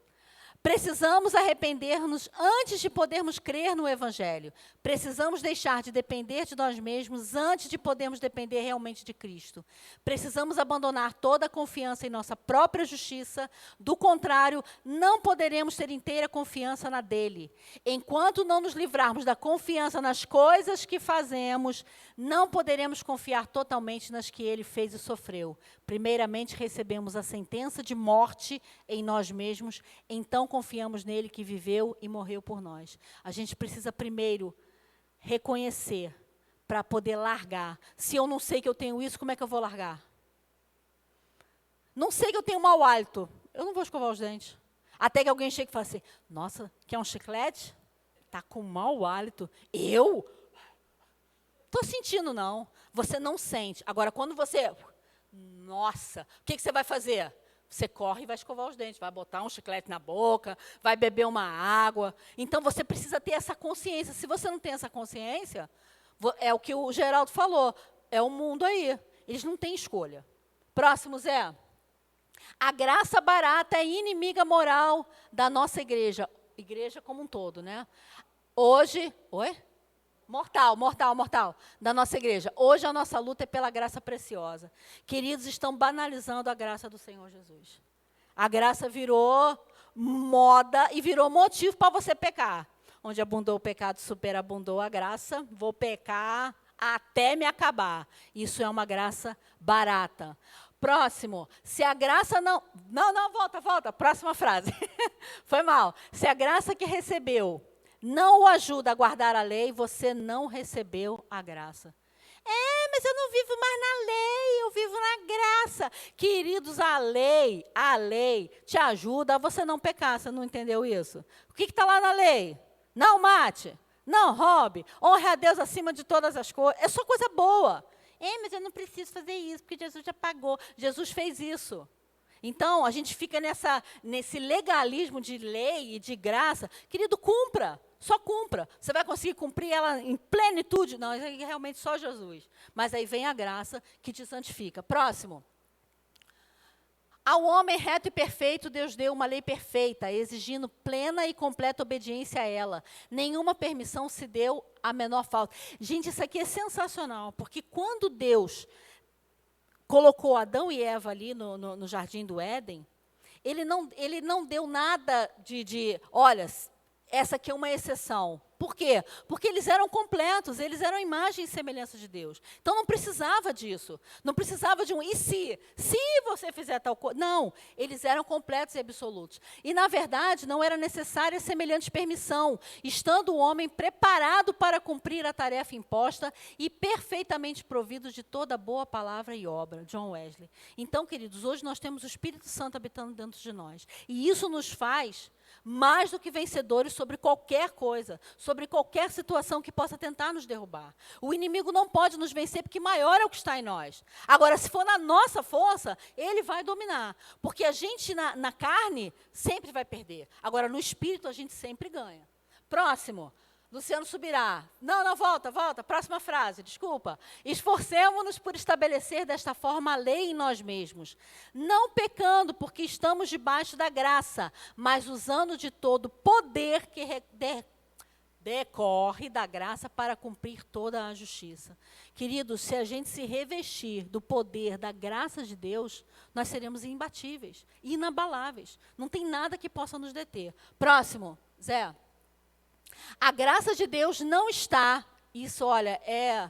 Precisamos arrepender-nos antes de podermos crer no Evangelho. Precisamos deixar de depender de nós mesmos antes de podermos depender realmente de Cristo. Precisamos abandonar toda a confiança em nossa própria justiça. Do contrário, não poderemos ter inteira confiança na dele. Enquanto não nos livrarmos da confiança nas coisas que fazemos, não poderemos confiar totalmente nas que ele fez e sofreu. Primeiramente, recebemos a sentença de morte em nós mesmos, então confiamos nele que viveu e morreu por nós. A gente precisa primeiro reconhecer para poder largar. Se eu não sei que eu tenho isso, como é que eu vou largar? Não sei que eu tenho mau hálito, eu não vou escovar os dentes. Até que alguém chegue e fale assim: nossa, quer um chiclete? Está com mau hálito. Eu? Estou sentindo, não. Você não sente. Agora, quando você... Nossa, o que você vai fazer? Você corre e vai escovar os dentes, vai botar um chiclete na boca, vai beber uma água. Então, você precisa ter essa consciência. Se você não tem essa consciência, é o que o Geraldo falou, é o mundo aí. Eles não têm escolha. Próximo, Zé. A graça barata é inimiga moral da nossa igreja. Igreja como um todo, né? Hoje... Oi? Mortal, da nossa igreja. Hoje a nossa luta é pela graça preciosa. Queridos, estão banalizando a graça do Senhor Jesus. A graça virou moda e virou motivo para você pecar. Onde abundou o pecado, superabundou a graça. Vou pecar até me acabar. Isso é uma graça barata. Próximo. Se a graça não... Não, volta. Próxima frase. Foi mal. Se a graça que recebeu não o ajuda a guardar a lei, você não recebeu a graça. Mas eu não vivo mais na lei, eu vivo na graça. Queridos, a lei te ajuda a você não pecar, você não entendeu isso? O que está lá na lei? Não mate, não roube, honre a Deus acima de todas as coisas. É só coisa boa. Mas eu não preciso fazer isso, porque Jesus já pagou. Jesus fez isso. Então, a gente fica nesse legalismo de lei e de graça. Querido, cumpra. Só cumpra. Você vai conseguir cumprir ela em plenitude? Não, é realmente só Jesus. Mas aí vem a graça que te santifica. Próximo. Ao homem reto e perfeito, Deus deu uma lei perfeita, exigindo plena e completa obediência a ela. Nenhuma permissão se deu a menor falta. Gente, isso aqui é sensacional, porque quando Deus colocou Adão e Eva ali no jardim do Éden, ele não deu nada olha, essa aqui é uma exceção. Por quê? Porque eles eram completos, eles eram imagem e semelhança de Deus. Então, não precisava disso. Não precisava de um e se? Se você fizer tal coisa. Não, eles eram completos e absolutos. E, na verdade, não era necessária semelhante permissão, estando o homem preparado para cumprir a tarefa imposta e perfeitamente provido de toda boa palavra e obra. John Wesley. Então, queridos, hoje nós temos o Espírito Santo habitando dentro de nós. E isso nos faz mais do que vencedores sobre qualquer coisa, sobre qualquer situação que possa tentar nos derrubar. O inimigo não pode nos vencer, porque maior é o que está em nós. Agora, se for na nossa força, ele vai dominar. Porque a gente, na carne, sempre vai perder. Agora, no espírito, a gente sempre ganha. Próximo. Luciano Subirá. Não, volta. Próxima frase, desculpa. Esforcemo-nos por estabelecer desta forma a lei em nós mesmos, não pecando porque estamos debaixo da graça, mas usando de todo o poder decorre da graça para cumprir toda a justiça. Queridos, se a gente se revestir do poder da graça de Deus, nós seremos imbatíveis, inabaláveis. Não tem nada que possa nos deter. Próximo, Zé. A graça de Deus não está, isso, olha, é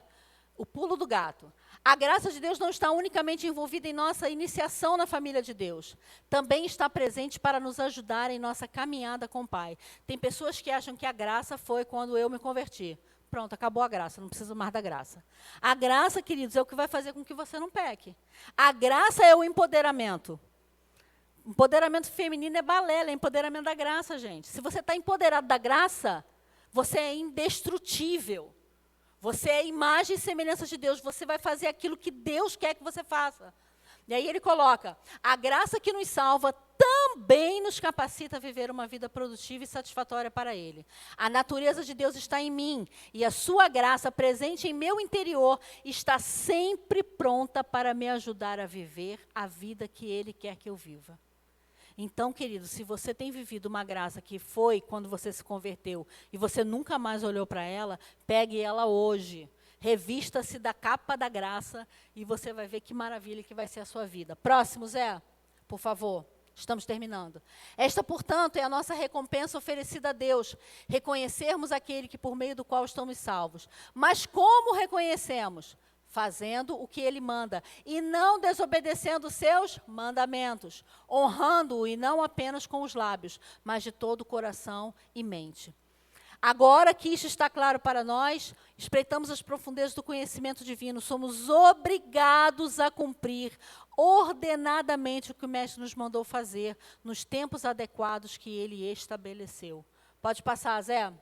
o pulo do gato. A graça de Deus não está unicamente envolvida em nossa iniciação na família de Deus. Também está presente para nos ajudar em nossa caminhada com o Pai. Tem pessoas que acham que a graça foi quando eu me converti. Pronto, acabou a graça, não preciso mais da graça. A graça, queridos, é o que vai fazer com que você não peque. A graça é o empoderamento. Empoderamento feminino é balela, é empoderamento da graça, gente. Se você está empoderado da graça, você é indestrutível. Você é imagem e semelhança de Deus. Você vai fazer aquilo que Deus quer que você faça. E aí ele coloca, a graça que nos salva também nos capacita a viver uma vida produtiva e satisfatória para Ele. A natureza de Deus está em mim, e a sua graça presente em meu interior está sempre pronta para me ajudar a viver a vida que Ele quer que eu viva. Então, querido, se você tem vivido uma graça que foi quando você se converteu e você nunca mais olhou para ela, pegue ela hoje. Revista-se da capa da graça e você vai ver que maravilha que vai ser a sua vida. Próximo, Zé, por favor. Estamos terminando. Esta, portanto, é a nossa recompensa oferecida a Deus. Reconhecermos aquele que por meio do qual estamos salvos. Mas como reconhecemos? Fazendo o que Ele manda, e não desobedecendo os seus mandamentos, honrando-o e não apenas com os lábios, mas de todo o coração e mente. Agora que isto está claro para nós, espreitamos as profundezas do conhecimento divino, somos obrigados a cumprir ordenadamente o que o Mestre nos mandou fazer, nos tempos adequados que Ele estabeleceu. Pode passar, Zé?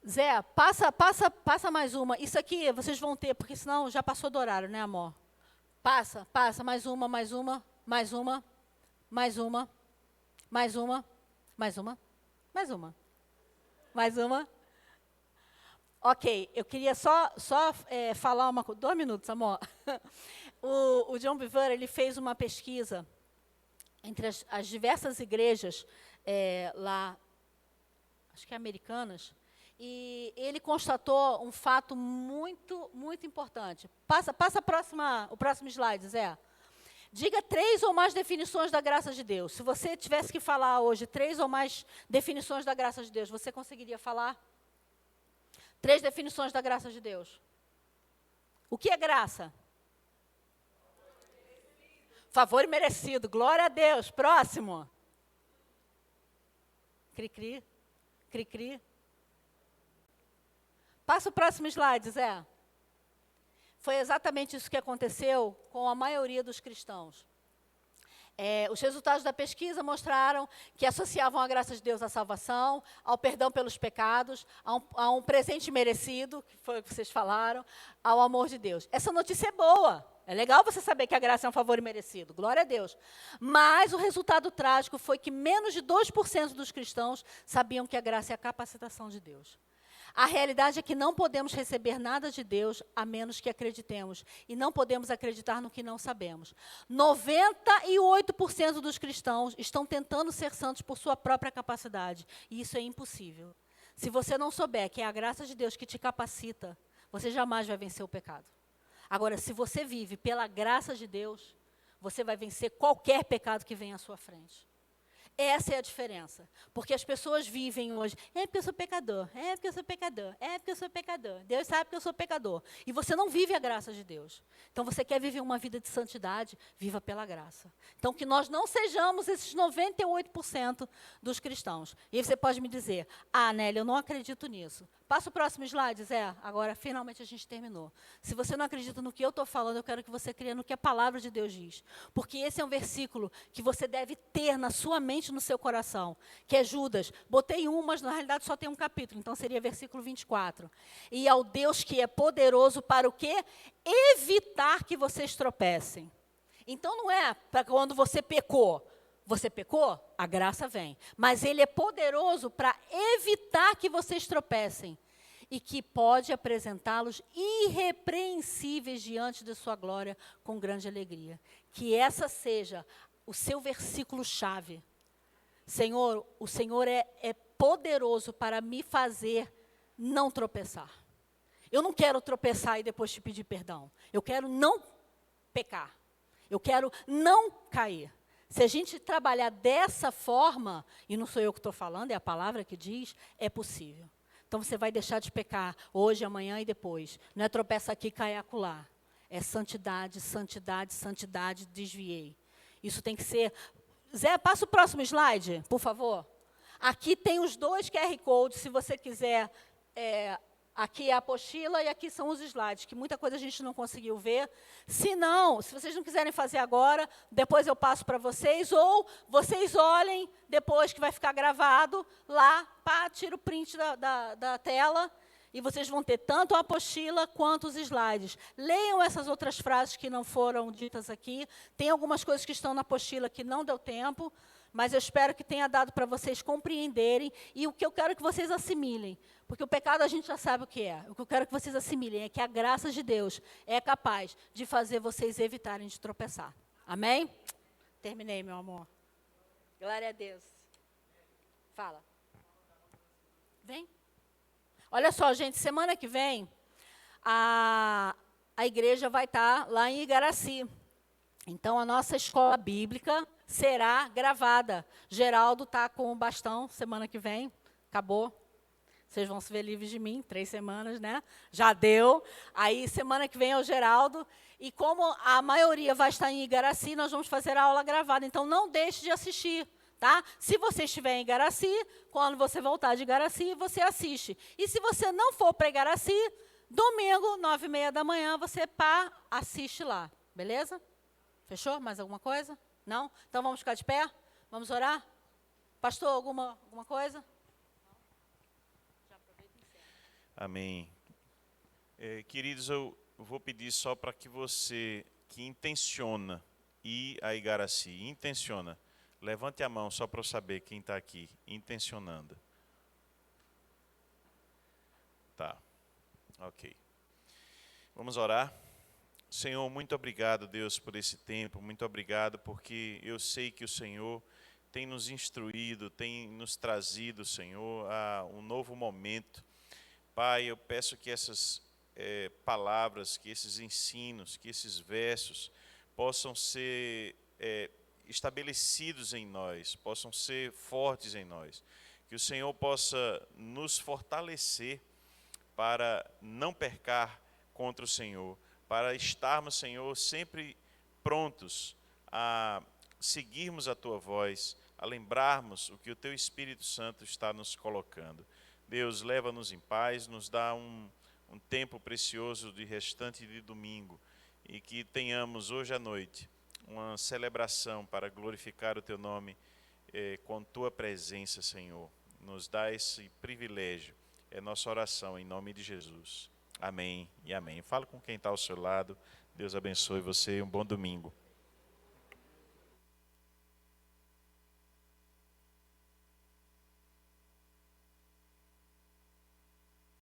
Zé, passa mais uma. Isso aqui vocês vão ter, porque senão já passou do horário, né, amor? Passa, mais uma. Ok, eu queria só falar uma coisa. 2 minutos, amor. O John Bevere, ele fez uma pesquisa entre as diversas igrejas lá, acho que americanas, e ele constatou um fato muito, muito importante. Passa o próximo slide, Zé. Diga 3 ou mais definições da graça de Deus. Se você tivesse que falar hoje 3 ou mais definições da graça de Deus, você conseguiria falar? 3 definições da graça de Deus. O que é graça? Favor imerecido. Glória a Deus. Próximo. Cri-cri. Cri-cri. Passa o próximo slide, Zé. Foi exatamente isso que aconteceu com a maioria dos cristãos. Os resultados da pesquisa mostraram que associavam a graça de Deus à salvação, ao perdão pelos pecados, a um presente merecido, que foi o que vocês falaram, ao amor de Deus. Essa notícia é boa. É legal você saber que a graça é um favor imerecido. Glória a Deus. Mas o resultado trágico foi que menos de 2% dos cristãos sabiam que a graça é a capacitação de Deus. A realidade é que não podemos receber nada de Deus a menos que acreditemos. E não podemos acreditar no que não sabemos. 98% dos cristãos estão tentando ser santos por sua própria capacidade. E isso é impossível. Se você não souber que é a graça de Deus que te capacita, você jamais vai vencer o pecado. Agora, se você vive pela graça de Deus, você vai vencer qualquer pecado que venha à sua frente. Essa é a diferença. Porque as pessoas vivem hoje, é porque eu sou pecador, é porque eu sou pecador, é porque eu sou pecador. Deus sabe que eu sou pecador. E você não vive a graça de Deus. Então, você quer viver uma vida de santidade, viva pela graça. Então, que nós não sejamos esses 98% dos cristãos. E aí você pode me dizer, Nélia, eu não acredito nisso. Passa o próximo slide, Zé. Agora, finalmente, a gente terminou. Se você não acredita no que eu estou falando, eu quero que você creia no que a palavra de Deus diz. Porque esse é um versículo que você deve ter na sua mente, no seu coração. Que é Judas. Botei mas na realidade só tem um capítulo. Então, seria versículo 24. E ao Deus que é poderoso para o quê? Evitar que vocês tropecem. Então, não é para quando você pecou. Você pecou? A graça vem. Mas Ele é poderoso para evitar que vocês tropecem. E que pode apresentá-los irrepreensíveis diante de sua glória com grande alegria. Que essa seja o seu versículo-chave. Senhor, o Senhor é poderoso para me fazer não tropeçar. Eu não quero tropeçar e depois te pedir perdão. Eu quero não pecar. Eu quero não cair. Se a gente trabalhar dessa forma, e não sou eu que estou falando, é a palavra que diz, é possível. Então você vai deixar de pecar hoje, amanhã e depois. Não é tropeça aqui, cai acolá. É santidade, santidade, santidade, desviei. Isso tem que ser... Zé, passa o próximo slide, por favor. Aqui tem os 2 QR Codes, se você quiser... aqui é a apostila e aqui são os slides, que muita coisa a gente não conseguiu ver. Se não, se vocês não quiserem fazer agora, depois eu passo para vocês, ou vocês olhem, depois que vai ficar gravado, lá, pá, tira o print da tela, e vocês vão ter tanto a apostila quanto os slides. Leiam essas outras frases que não foram ditas aqui. Tem algumas coisas que estão na apostila que não deu tempo, mas eu espero que tenha dado para vocês compreenderem, e o que eu quero que vocês assimilem, porque o pecado a gente já sabe o que é. O que eu quero que vocês assimilem é que a graça de Deus é capaz de fazer vocês evitarem de tropeçar. Amém? Terminei, meu amor. Glória a Deus. Fala. Vem. Olha só, gente, semana que vem, a igreja vai estar lá em Igaracy. Então, a nossa escola bíblica será gravada. Geraldo está com o bastão semana que vem. Acabou. Vocês vão se ver livres de mim, 3 semanas, né? Já deu. Aí, semana que vem é o Geraldo. E como a maioria vai estar em Igaracy, nós vamos fazer a aula gravada. Então, não deixe de assistir, tá? Se você estiver em Igaracy, quando você voltar de Igaracy, você assiste. E se você não for para Igaracy, domingo, 9h30 da manhã, você assiste lá. Beleza? Fechou? Mais alguma coisa? Não? Então, vamos ficar de pé? Vamos orar? Pastor, alguma coisa? Amém. Queridos, eu vou pedir só para que você que intenciona ir a Igaracy, intenciona, levante a mão só para eu saber quem está aqui, intencionando. Tá, ok. Vamos orar. Senhor, muito obrigado, Deus, por esse tempo, muito obrigado, porque eu sei que o Senhor tem nos instruído, tem nos trazido, Senhor, a um novo momento. Pai, eu peço que essas palavras, que esses ensinos, que esses versos possam ser estabelecidos em nós, possam ser fortes em nós. Que o Senhor possa nos fortalecer para não pecar contra o Senhor, para estarmos, Senhor, sempre prontos a seguirmos a Tua voz, a lembrarmos o que o Teu Espírito Santo está nos colocando. Deus, leva-nos em paz, nos dá um tempo precioso de restante de domingo e que tenhamos hoje à noite uma celebração para glorificar o Teu nome com Tua presença, Senhor. Nos dá esse privilégio. É nossa oração em nome de Jesus. Amém e amém. Fala com quem está ao seu lado. Deus abençoe você e um bom domingo.